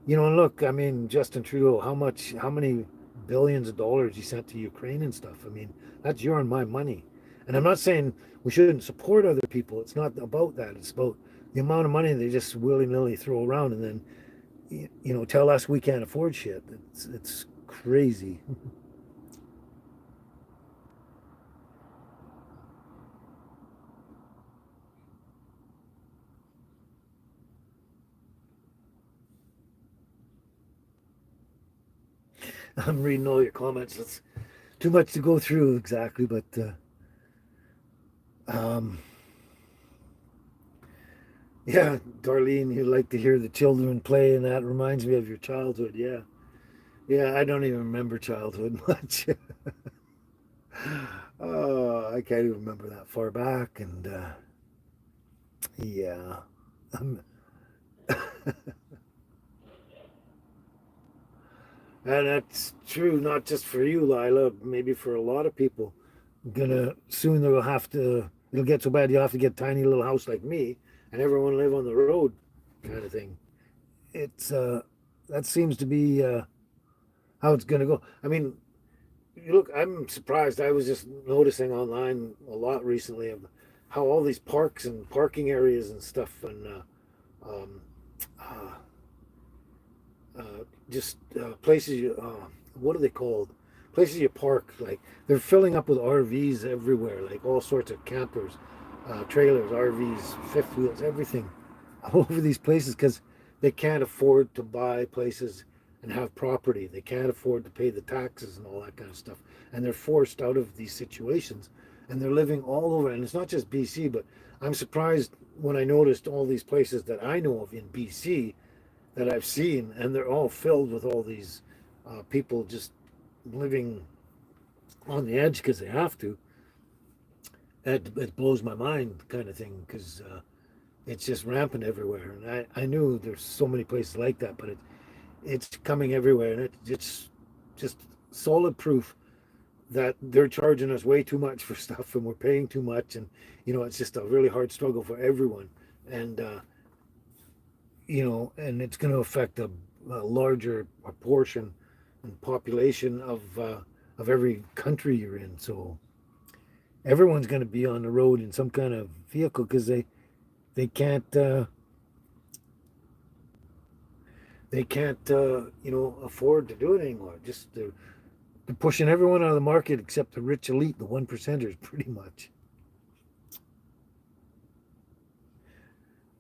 And look, I mean, Justin Trudeau, how many billions of dollars he sent to Ukraine and stuff. I mean, that's your and my money. And I'm not saying we shouldn't support other people. It's not about that. It's about the amount of money they just willy nilly throw around and then, tell us we can't afford shit. It's crazy. I'm reading all your comments. It's too much to go through exactly, but um, yeah, Darlene, you like to hear the children play, and that reminds me of your childhood. Yeah, yeah, I don't even remember childhood much. Oh, I can't even remember that far back, and yeah, um, and that's true, not just for you, Lila. Maybe for a lot of people. Gonna soon they'll have to. It'll get so bad you'll have to get a tiny little house like me, and everyone live on the road, kind of thing. It's that seems to be how it's gonna go. I mean, look, I'm surprised. I was just noticing online a lot recently of how all these parks and parking areas and stuff and um, uh, just places you what are they called? Places you park, like they're filling up with RVs everywhere, like all sorts of campers, trailers, RVs, fifth wheels, everything all over these places because they can't afford to buy places and have property. They can't afford to pay the taxes and all that kind of stuff, and they're forced out of these situations, and they're living all over. And it's not just BC, but I'm surprised when I noticed all these places that I know of in BC that I've seen, and they're all filled with all these people just living on the edge because they have to. It blows my mind, kind of thing, because it's just rampant everywhere. And I knew there's so many places like that, but it's coming everywhere, and it's just solid proof that they're charging us way too much for stuff, and we're paying too much, and it's just a really hard struggle for everyone, and and it's going to affect a larger portion and population of every country you're in. So everyone's going to be on the road in some kind of vehicle because they can't afford to do it anymore. Just they're pushing everyone out of the market except the rich elite, the one percenters, pretty much.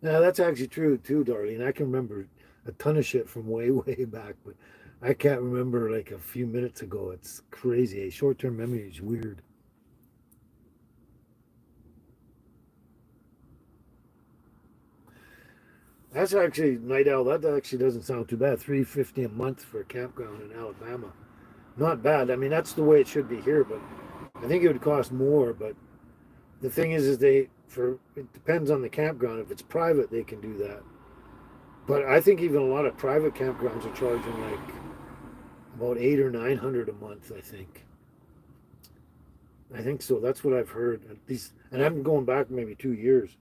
Now that's actually true too, Darlene. I can remember a ton of shit from way, way back, but I can't remember like a few minutes ago. It's crazy. Short-term memory is weird. That's actually night owl. That actually doesn't sound too bad. $350 a month for a campground in Alabama. Not bad. I mean, that's the way it should be here, but I think it would cost more. But the thing is it depends on the campground. If it's private, they can do that. But I think even a lot of private campgrounds are charging like about 800 or 900 a month. I think so. That's what I've heard. At least, and I'm going back maybe 2 years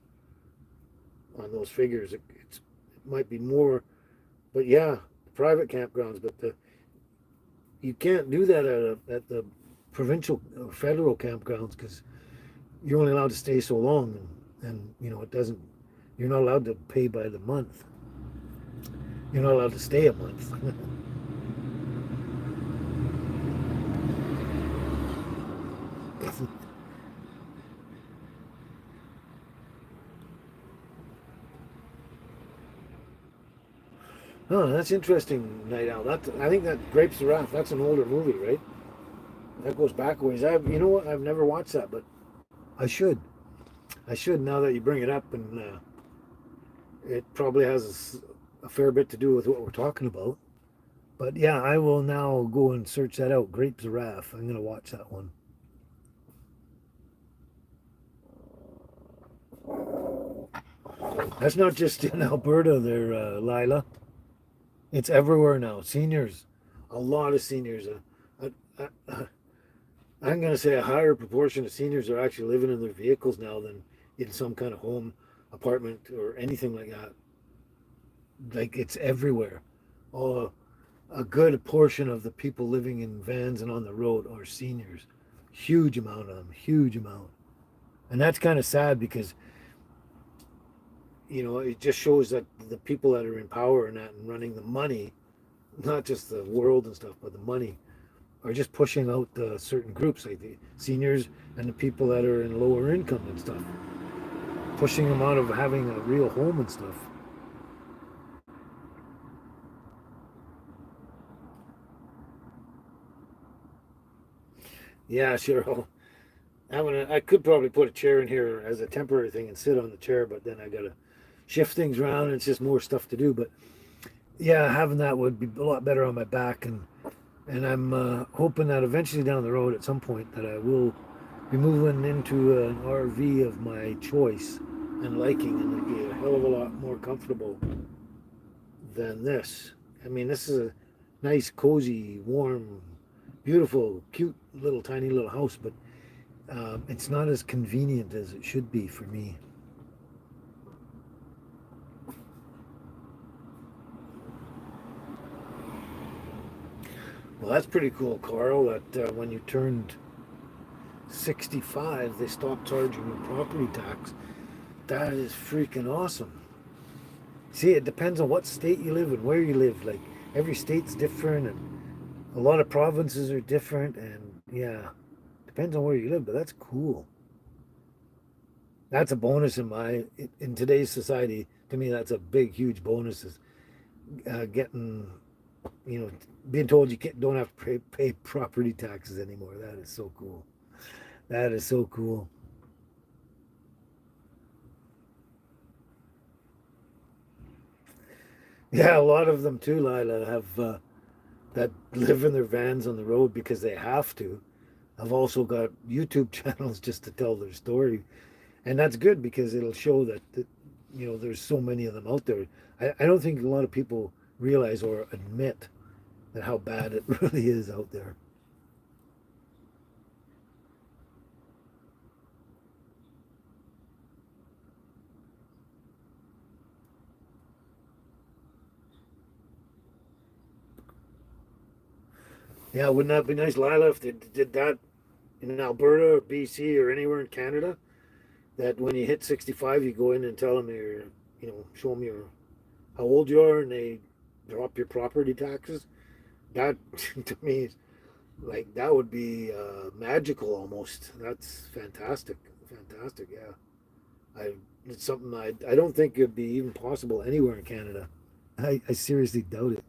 on those figures. It might be more, but yeah, private campgrounds. But you can't do that at the provincial or federal campgrounds because you're only allowed to stay so long, and it doesn't. You're not allowed to pay by the month. You're not allowed to stay a month. Oh, that's interesting, Night Owl. I think that Grapes of Wrath. That's an older movie, right? That goes back ways. You know what? I've never watched that, but I should. I should now that you bring it up, and it probably has a fair bit to do with what we're talking about. But yeah, I will now go and search that out. Grapes of Wrath. I'm gonna watch that one. That's not just in Alberta, there, Lila. It's everywhere now. Seniors a lot of seniors. I'm going to say a higher proportion of seniors are actually living in their vehicles now than in some kind of home, apartment, or anything like that. Like it's everywhere. Oh, a good portion of the people living in vans and on the road are seniors. Huge amount of them, huge amount. And that's kind of sad because, it just shows that the people that are in power and that and running the money, not just the world and stuff, but the money, are just pushing out certain groups like the seniors and the people that are in lower income and stuff, pushing them out of having a real home and stuff. Yeah, sure. I could probably put a chair in here as a temporary thing and sit on the chair, but then I gotta shift things around and it's just more stuff to do. But yeah, having that would be a lot better on my back, and I'm hoping that eventually down the road at some point that I will be moving into an RV of my choice and liking, and it'd be a hell of a lot more comfortable than this. I mean, this is a nice, cozy, warm, beautiful, cute little tiny little house, but it's not as convenient as it should be for me. Well, that's pretty cool, Carl. That when you turned 65, they stopped charging you property tax. That is freaking awesome. See, it depends on what state you live and where you live. Like every state's different, and a lot of provinces are different, and yeah, depends on where you live. But that's cool. That's a bonus in today's society. To me, that's a big, huge bonus. Is getting, you know, being told you don't have to pay property taxes anymore. That is so cool. That is so cool. Yeah, a lot of them too, Lila, have that live in their vans on the road because they have to. I've also got YouTube channels just to tell their story, and that's good because it'll show that there's so many of them out there. I don't think a lot of people realize or admit that how bad it really is out there. Yeah, wouldn't that be nice, Lila, if they did that in Alberta or BC or anywhere in Canada? That when you hit 65, you go in and tell them show them how old you are, and they drop your property taxes. That to me is like that would be magical almost. That's fantastic, fantastic. Yeah, I it's something I don't think it'd be even possible anywhere in Canada. I seriously doubt it.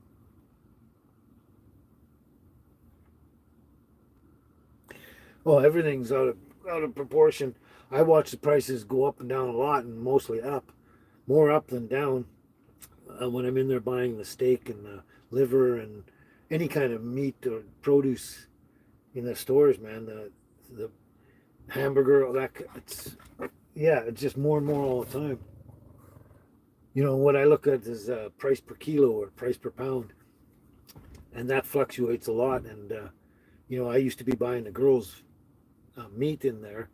Oh, everything's out of proportion. I watch the prices go up and down a lot, and mostly up, more up than down. When I'm in there buying the steak and the liver and any kind of meat or produce in the stores, man, the hamburger, all that it's yeah, it's just more and more all the time. What I look at is price per kilo or price per pound, and that fluctuates a lot. And I used to be buying the girls' meat in there,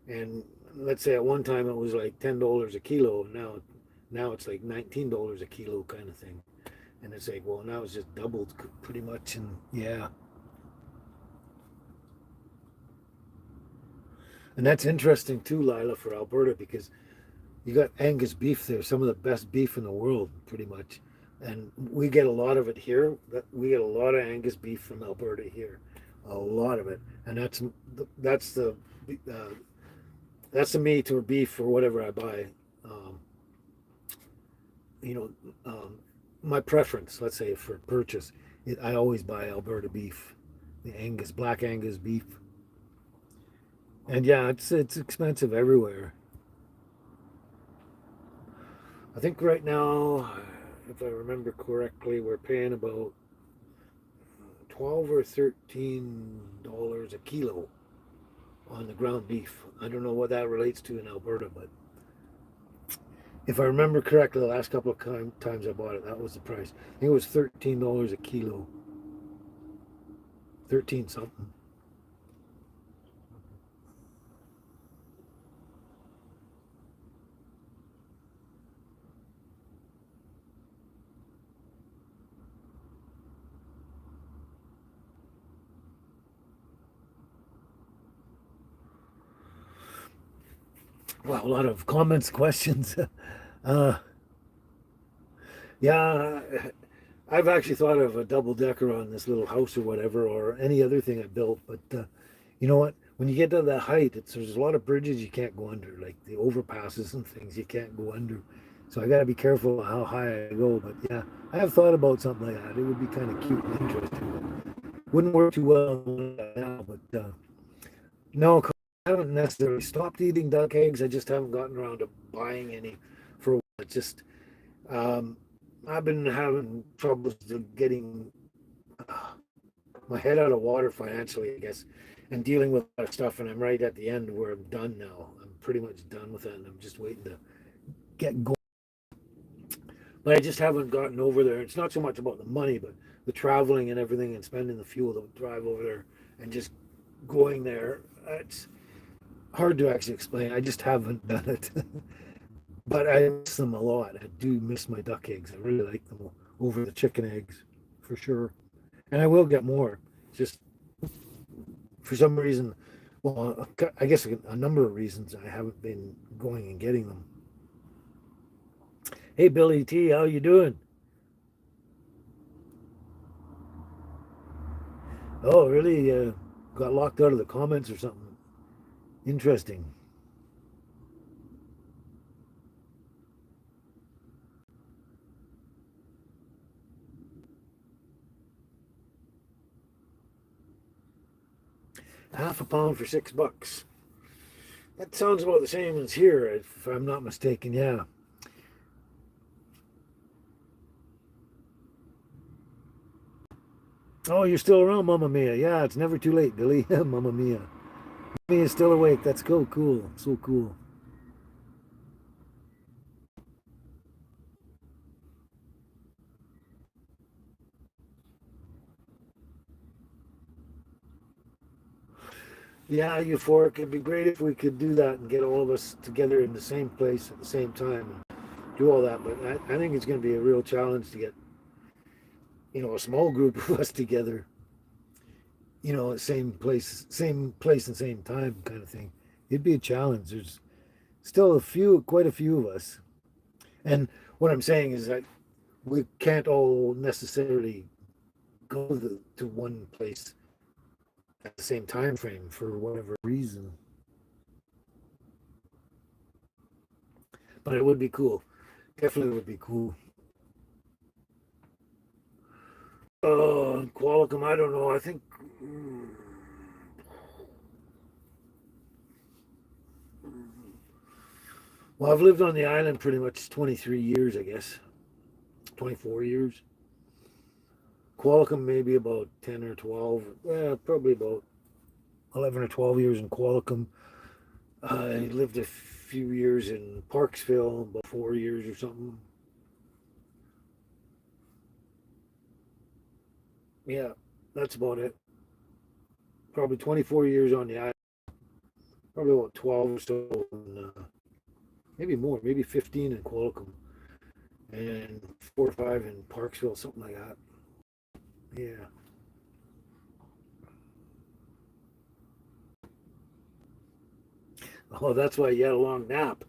and let's say at one time it was like $10 a kilo, and now it's like $19 a kilo kind of thing. And it's like, well, now it's just doubled pretty much, and yeah, and that's interesting too, Lila, for Alberta because you got Angus beef there, some of the best beef in the world, pretty much. And we get a lot of it here. We get a lot of Angus beef from Alberta here, a lot of it, and that's the uh, that's the meat or beef or whatever I buy. Um, you know, my preference, let's say for purchase, I always buy Alberta beef, the Angus, black Angus beef, and yeah, it's expensive everywhere. I think right now, if I remember correctly, we're paying about 12 or $13 a kilo on the ground beef. I don't know what that relates to in Alberta, but if I remember correctly, the last couple of times I bought it, that was the price. I think it was $13 a kilo. 13 something. Well, a lot of comments, questions. uh, yeah, I've actually thought of a double decker on this little house or whatever, or any other thing I built. But you know what? When you get to that height, there's a lot of bridges you can't go under, like the overpasses and things you can't go under. So I got to be careful how high I go. But yeah, I have thought about something like that. It would be kind of cute and interesting. Wouldn't work too well now, but no, I haven't necessarily stopped eating duck eggs. I just haven't gotten around to buying any for a while. It's just um, I've been having troubles getting uh, my head out of water financially, I guess, and dealing with that stuff. And I'm right at the end where I'm done now. I'm pretty much done with it, and I'm just waiting to get going. But I just haven't gotten over there. It's not so much about the money, but the traveling and everything, and spending the fuel to drive over there, and just going there. It's hard to actually explain. I just haven't done it. But I miss them a lot. I do miss my duck eggs. I really like them over the chicken eggs for sure. And I will get more. Just for some reason, well, I guess a number of reasons I haven't been going and getting them. Hey, Billy T, how you doing? Oh, really? Got locked out of the comments or something? Interesting. Half a pound for $6. That sounds about the same as here, if I'm not mistaken. Yeah. Oh, you're still around, Mamma Mia. Yeah, it's never too late, Billy. Mamma Mia. Me is still awake. That's cool. Cool. So cool. Yeah, euphoric. It'd be great if we could do that and get all of us together in the same place at the same time and do all that. But I think it's going to be a real challenge to get, a small group of us together, same place and same time kind of thing. It'd be a challenge. There's still quite a few of us. And what I'm saying is that we can't all necessarily go to one place at the same time frame for whatever reason. But it would be cool. Definitely would be cool. Qualicum, I don't know. I think. Well, I've lived on the island pretty much 23 years, I guess. 24 years. Qualicum, maybe about 10 or 12. Probably about 11 or 12 years in Qualicum. I lived a few years in Parksville, about 4 years or something. Yeah, that's about it. Probably 24 years on the island. Probably about 12 or so, maybe more, maybe 15 in Qualicum, and 4 or 5 in Parksville, something like that. Yeah. Oh, that's why you had a long nap.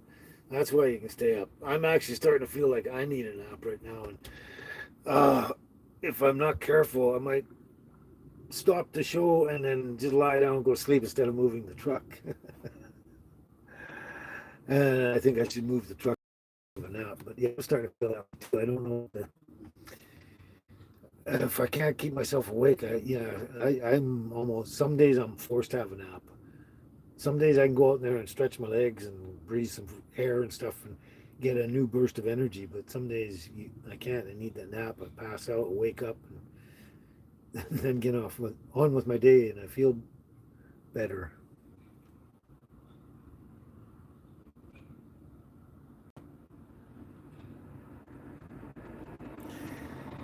That's why you can stay up. I'm actually starting to feel like I need a nap right now, and uh, if I'm not careful, I might stop the show and then just lie down and go to sleep instead of moving the truck. And I think I should move the truck for a nap. But yeah, I'm starting to feel that too. I don't know if I can't keep myself awake. I'm almost. Some days I'm forced to have a nap. Some days I can go out there and stretch my legs and breathe some air and stuff and get a new burst of energy. But some days I can't. I need that nap. I pass out, wake up, and then get on with my day, and I feel better.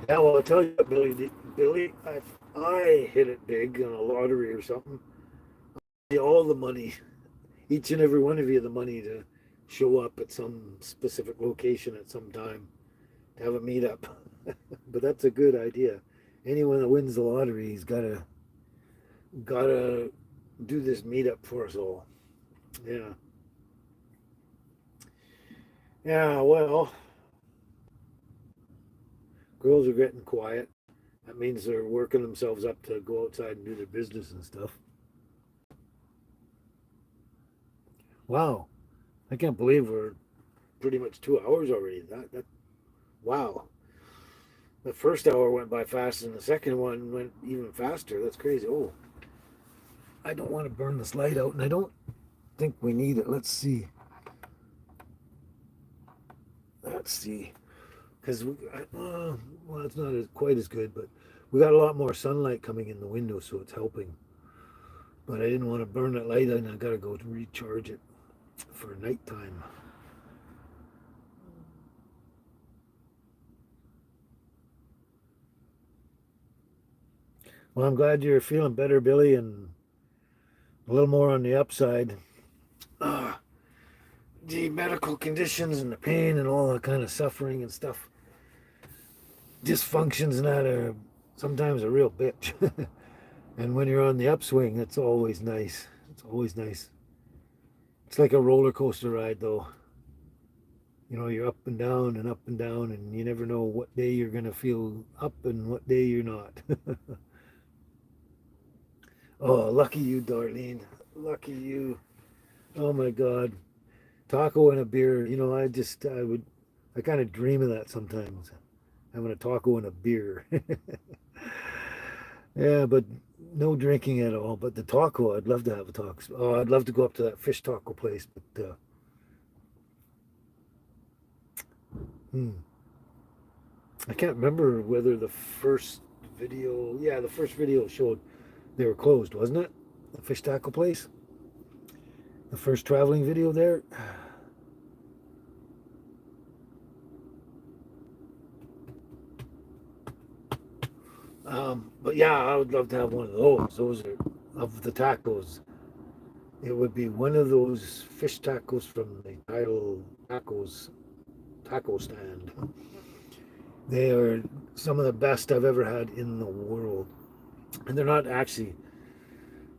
Yeah, well, I tell you, Billy. Billy, if I hit it big on a lottery or something, all the money, each and every one of you, the money to show up at some specific location at some time to have a meetup. But that's a good idea. Anyone that wins the lottery's gotta do this meetup for us all. Yeah. Yeah, well, girls are getting quiet. That means they're working themselves up to go outside and do their business and stuff. Wow. I can't believe we're pretty much 2 hours already. That wow. The first hour went by fast and the second one went even faster. That's crazy. Oh, I don't want to burn this light out and I don't think we need it. Let's see. Let's see. Because well, it's not quite as good, but we got a lot more sunlight coming in the window, so it's helping. But I didn't want to burn that light and I gotta go to recharge it for nighttime. Well, I'm glad you're feeling better, Billy, and a little more on the upside. Uh, the medical conditions and the pain and all that kind of suffering and stuff, dysfunctions and that are sometimes a real bitch. And when you're on the upswing, it's always nice. It's always nice. It's like a roller coaster ride, though. You know, you're up and down, and you never know what day you're going to feel up and what day you're not. Oh, lucky you, Darlene. Lucky you. Oh my God. Taco and a beer. You know, I kind of dream of that sometimes. Having a taco and a beer. Yeah, but no drinking at all. But the taco, I'd love to have a taco. Oh, I'd love to go up to that fish taco place. But hmm, I can't remember whether the first video, yeah, the first video showed they were closed, wasn't it? The fish taco place? The first traveling video there? But yeah, I would love to have one of those. Those are of the tacos. It would be one of those fish tacos from the title tacos taco stand. They are some of the best I've ever had in the world. And they're not actually,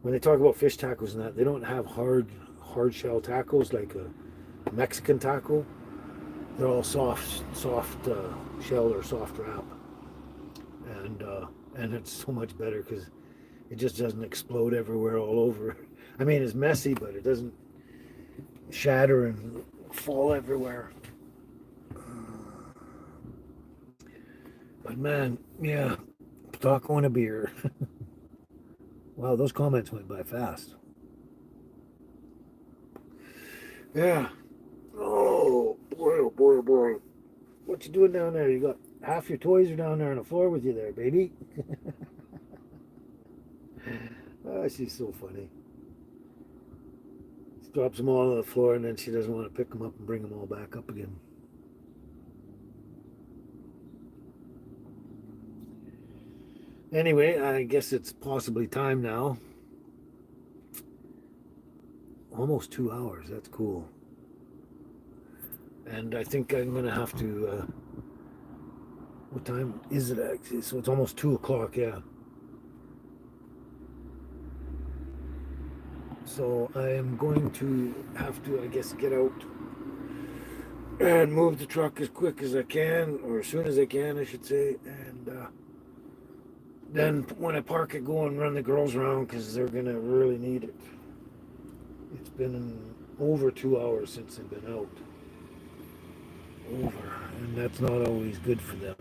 when they talk about fish tacos and that, they don't have hard shell tacos like a Mexican taco. They're all soft shell or soft wrap, and uh, and it's so much better because it just doesn't explode everywhere all over. I mean, it's messy, but it doesn't shatter and fall everywhere. But man, yeah, taco and a beer. Wow, those comments went by fast. Yeah. Oh boy, oh boy, oh boy. What you doing down there? You got half your toys are down there on the floor with you there, baby. Oh, she's so funny. She drops them all on the floor and then she doesn't want to pick them up and bring them all back up again. Anyway, I guess it's possibly time now. Almost 2 hours. That's cool. And I think I'm going to have to. What time is it actually? So it's almost 2 o'clock, yeah. So I am going to have to, I guess, get out and move the truck as quick as I can, or as soon as I can, I should say. And then when I park it, go and run the girls around because they're going to really need it. It's been over 2 hours since they've been out. Over. And that's not always good for them.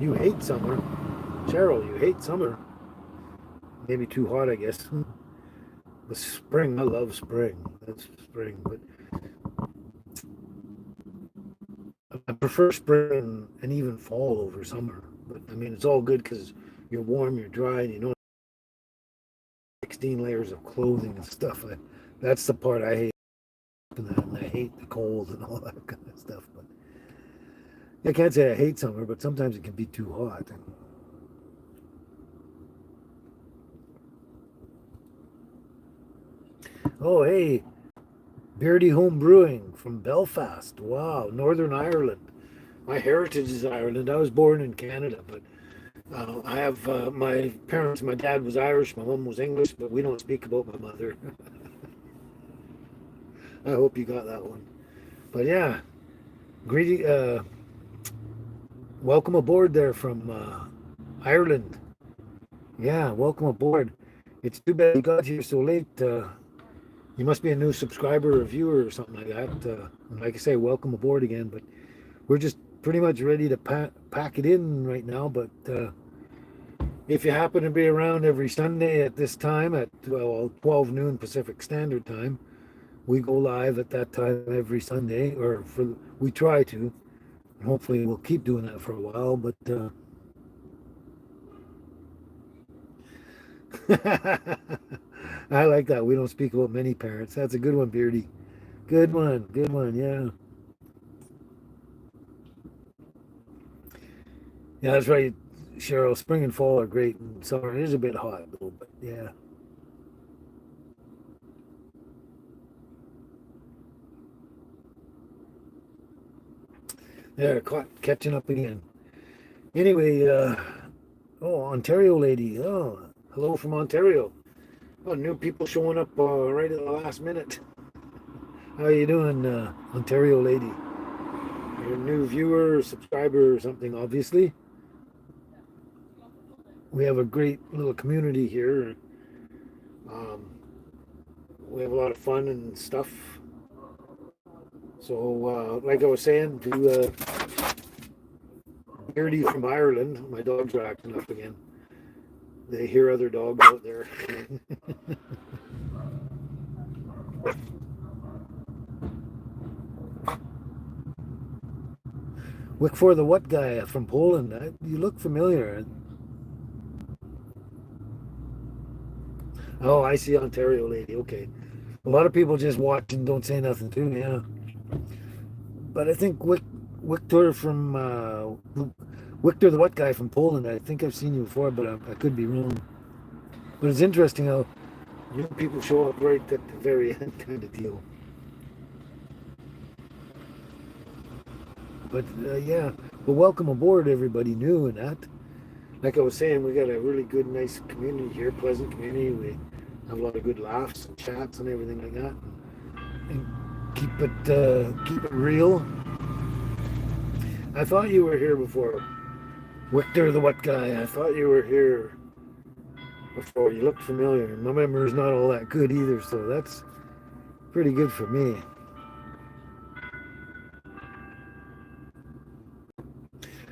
You hate summer. Cheryl, you hate summer. Maybe too hot, I guess. But spring, I love spring. That's spring. But I prefer spring and even fall over summer. But I mean, it's all good because you're warm, you're dry, and you don't have 16 layers of clothing and stuff. That's the part I hate. And I hate the cold and all that kind of stuff. But I can't say I hate summer, but sometimes it can be too hot. Oh, hey, Beardy Home Brewing from Belfast. Wow, Northern Ireland. My heritage is Ireland. I was born in Canada, but I have my parents. My dad was Irish, my mom was English, but we don't speak about my mother. I hope you got that one. But yeah, greedy. Welcome aboard there from Ireland. Yeah, welcome aboard. It's too bad you got here so late. You must be a new subscriber or viewer or something like that. And like I say, welcome aboard again. But we're just pretty much ready to pack it in right now. But if you happen to be around every Sunday at this time at 12 noon Pacific Standard Time, we go live at that time every Sunday, we try to. And hopefully we'll keep doing that for a while. But I like that. We don't speak about many parents. That's a good one, Beardy. Good one. Good one. Yeah. Yeah, that's right, Cheryl. Spring and fall are great, and summer is a bit hot, though. But yeah, they're catching up again. Anyway, oh, Ontario lady. Oh, hello from Ontario. Oh, new people showing up right at the last minute. How you doing, Ontario lady? You're a new viewer, subscriber, or something, obviously. We have a great little community here. Um, we have a lot of fun and stuff. So, like I was saying, to Beardy from Ireland, my dogs are acting up again. They hear other dogs out there. Wick for the what guy from Poland? You look familiar. Oh, I see Ontario lady. Okay. A lot of people just watch and don't say nothing too. Yeah. But I think Victor from Victor the what guy from Poland. I think I've seen you before, but I could be wrong. But it's interesting how new people show up right at the very end, kind of deal. But yeah, well, welcome aboard, everybody new and that. Like I was saying, we got a really good, nice community here, pleasant community. We have a lot of good laughs and chats and everything like that, and keep it real. I thought you were here before, Victor the what guy. I thought you were here before. You looked familiar. My memory's not all that good either, so that's pretty good for me.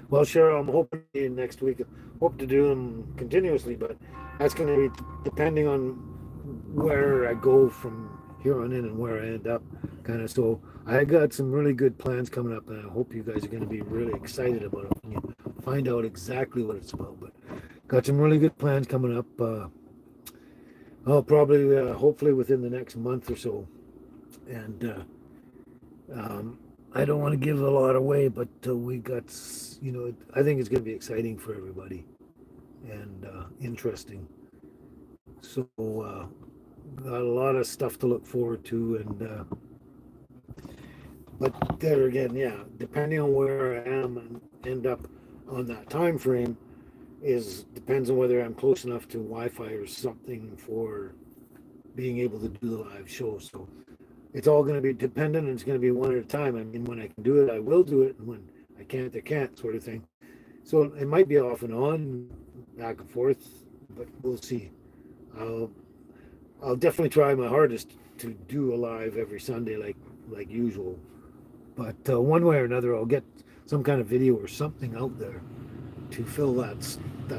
Well, Cheryl, I'm hoping to see you next week. Hope to do them continuously, but that's going to be depending on where I go from here on in and where I end up, kind of. So I got some really good plans coming up, and I hope you guys are going to be really excited about it when you find out exactly what it's about. But got some really good plans coming up. I'll probably, hopefully, within the next month or so, and I don't want to give a lot away, but we got, I think it's going to be exciting for everybody and interesting. So, got a lot of stuff to look forward to, and but there again, yeah, depending on where I am and end up on that time frame, is depends on whether I'm close enough to Wi-Fi or something for being able to do the live show. So it's all going to be dependent, and it's going to be one at a time. I mean, when I can do it, I will do it, and when I can't, I can't, sort of thing. So it might be off and on, back and forth, but we'll see. I'll I'll definitely try my hardest to do a live every Sunday, like usual. But one way or another, I'll get some kind of video or something out there to fill that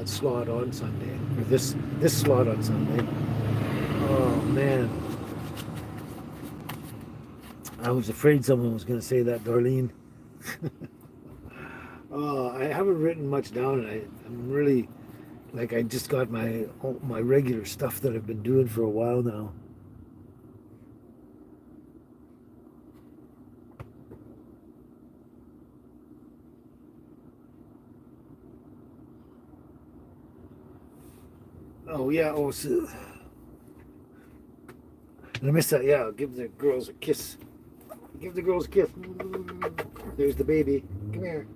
slot on Sunday, or this slot on Sunday. Oh man, I was afraid someone was going to say that, Darlene. I haven't written much down, and I'm really I just got my regular stuff that I've been doing for a while now. Oh yeah. Oh, so, and I missed that. Yeah, give the girls a kiss. Give the girls a kiss. There's the baby. Come here.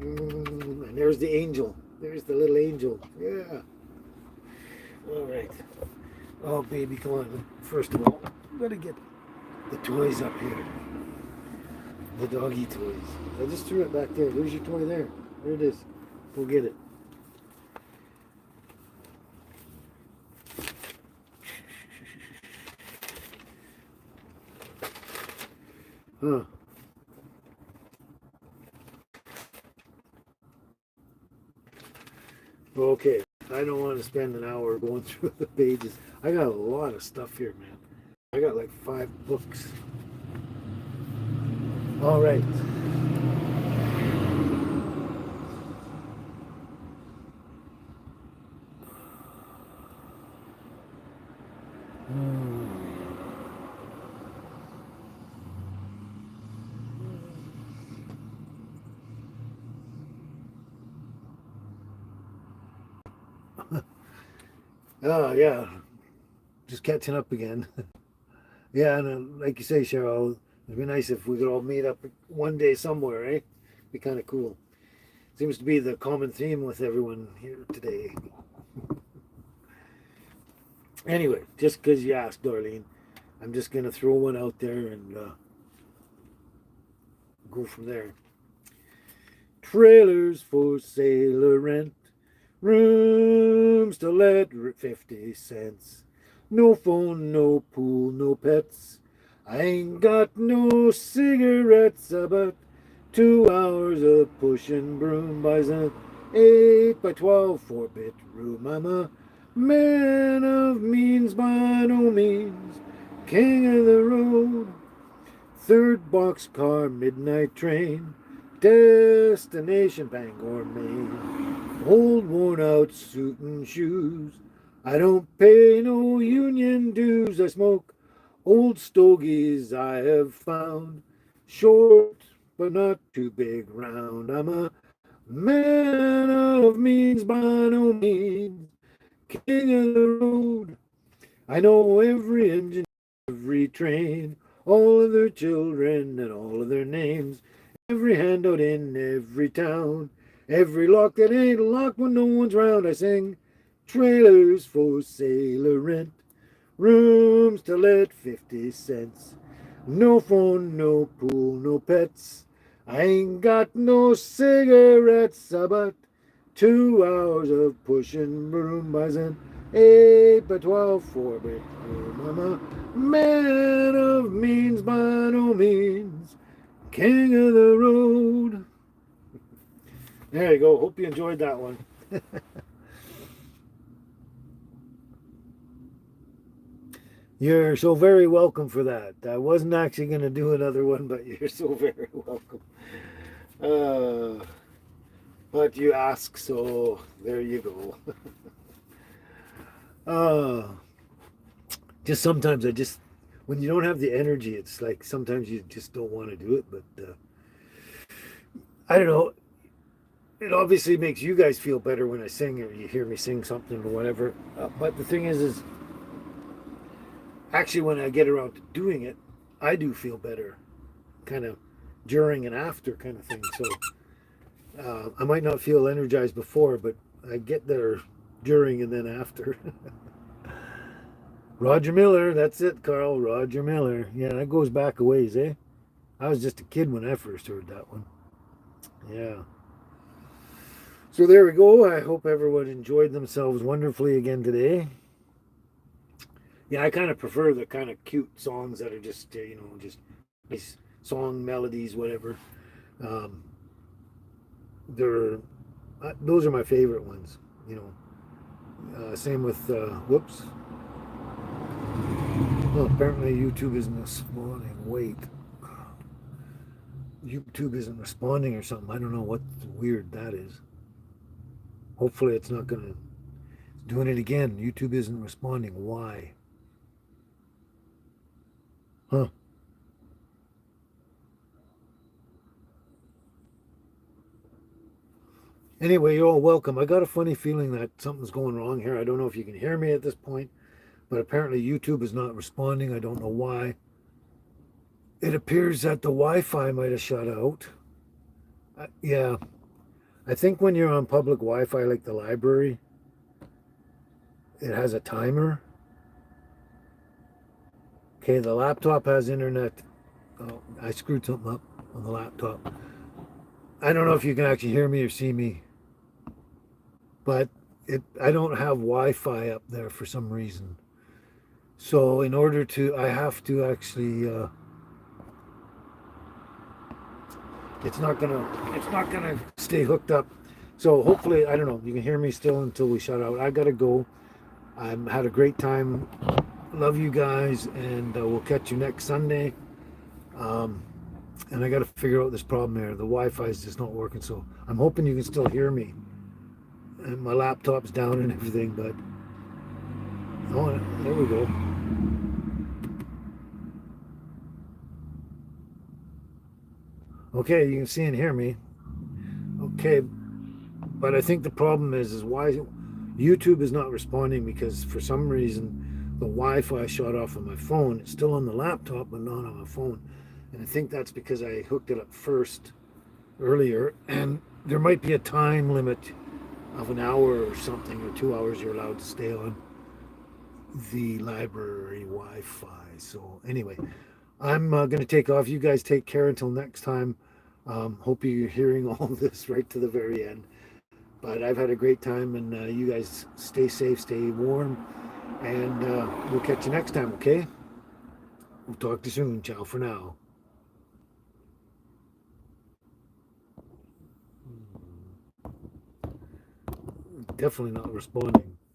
And there's the angel. There's the little angel. Yeah. All right. Oh, baby, come on. First of all, I'm going to get the toys up here. The doggy toys. I just threw it back there. There's your toy there. There it is. Go get it. Huh. Okay. I don't want to spend an hour going through the pages. I got a lot of stuff here, man. I got like 5 books. All right. Oh, yeah. Just catching up again. Yeah, and like you say, Cheryl, it'd be nice if we could all meet up one day somewhere, eh? Be kind of cool. Seems to be the common theme with everyone here today. Anyway, just because you asked, Darlene, I'm just going to throw one out there and go from there. Trailers for sale or rent, rooms to let, 50 cents. No phone, no pool, no pets. I ain't got no cigarettes, about 2 hours of pushing broom buys an 8 by 12 4-bit room. I'm a man of means by no means, king of the road. Third boxcar, midnight train, destination Bangor, Maine. Old worn out suit and shoes. I don't pay no union dues. I smoke old stogies I have found. Short but not too big round. I'm a man of means by no means, king of the road. I know every engine, every train, all of their children and all of their names, every handout in every town, every lock that ain't locked when no one's round. I sing trailers for sale or rent, rooms to let, 50 cents. No phone, no pool, no pets. I ain't got no cigarettes, about 2 hours of pushing broom buys an 8 by 12 4-bedroom. I'm a man of means by no means, king of the road. There you go. Hope you enjoyed that one. You're so very welcome for that. I wasn't actually going to do another one, but you're so very welcome. Uh, but you ask, so there you go. uh, just sometimes when you don't have the energy, it's like sometimes you just don't want to do it. But I don't know. It obviously makes you guys feel better when I sing or you hear me sing something or whatever. But the thing is actually when I get around to doing it, I do feel better, kind of during and after kind of thing. So I might not feel energized before, but I get there during and then after. Roger Miller, that's it, Carl. Roger Miller. Yeah, that goes back a ways, eh? I was just a kid when I first heard that one. Yeah. So there we go. I hope everyone enjoyed themselves wonderfully again today. Yeah, I kind of prefer the kind of cute songs that are just, just nice song melodies, whatever. Um, they're those are my favorite ones. You same with whoops. Well, apparently YouTube isn't responding. Wait, YouTube isn't responding or something. I don't know what weird that is. Hopefully, it's not gonna doing it again. YouTube isn't responding. Why? Huh? Anyway, you're all welcome. I got a funny feeling that something's going wrong here. I don't know if you can hear me at this point, but apparently YouTube is not responding. I don't know why. It appears that the Wi-Fi might have shut out. Yeah, I think when you're on public Wi-Fi like the library, it has a timer. Okay, the laptop has internet. Oh, I screwed something up on the laptop. I don't know if you can actually hear me or see me, but I don't have Wi-Fi up there for some reason. So in order to, I have to actually. It's not gonna stay hooked up. So hopefully, I don't know. You can hear me still until we shut out. I gotta go. I had a great time. Love you guys, and we'll catch you next Sunday. Um, and I got to figure out this problem here. The Wi-Fi is just not working, so I'm hoping you can still hear me. And my laptop's down and everything, but oh, there we go. Okay, you can see and hear me. Okay, but I think the problem is why YouTube is not responding because for some reason the Wi-Fi shut off on my phone. It's still on the laptop, but not on my phone. And I think that's because I hooked it up first earlier, and there might be a time limit of an hour or something, or 2 hours you're allowed to stay on the library Wi-Fi. So anyway, I'm going to take off. You guys take care until next time. Hope you're hearing all this right to the very end. But I've had a great time, and you guys stay safe, stay warm, and we'll catch you next time, okay? We'll talk to you soon. Ciao for now. Definitely not responding.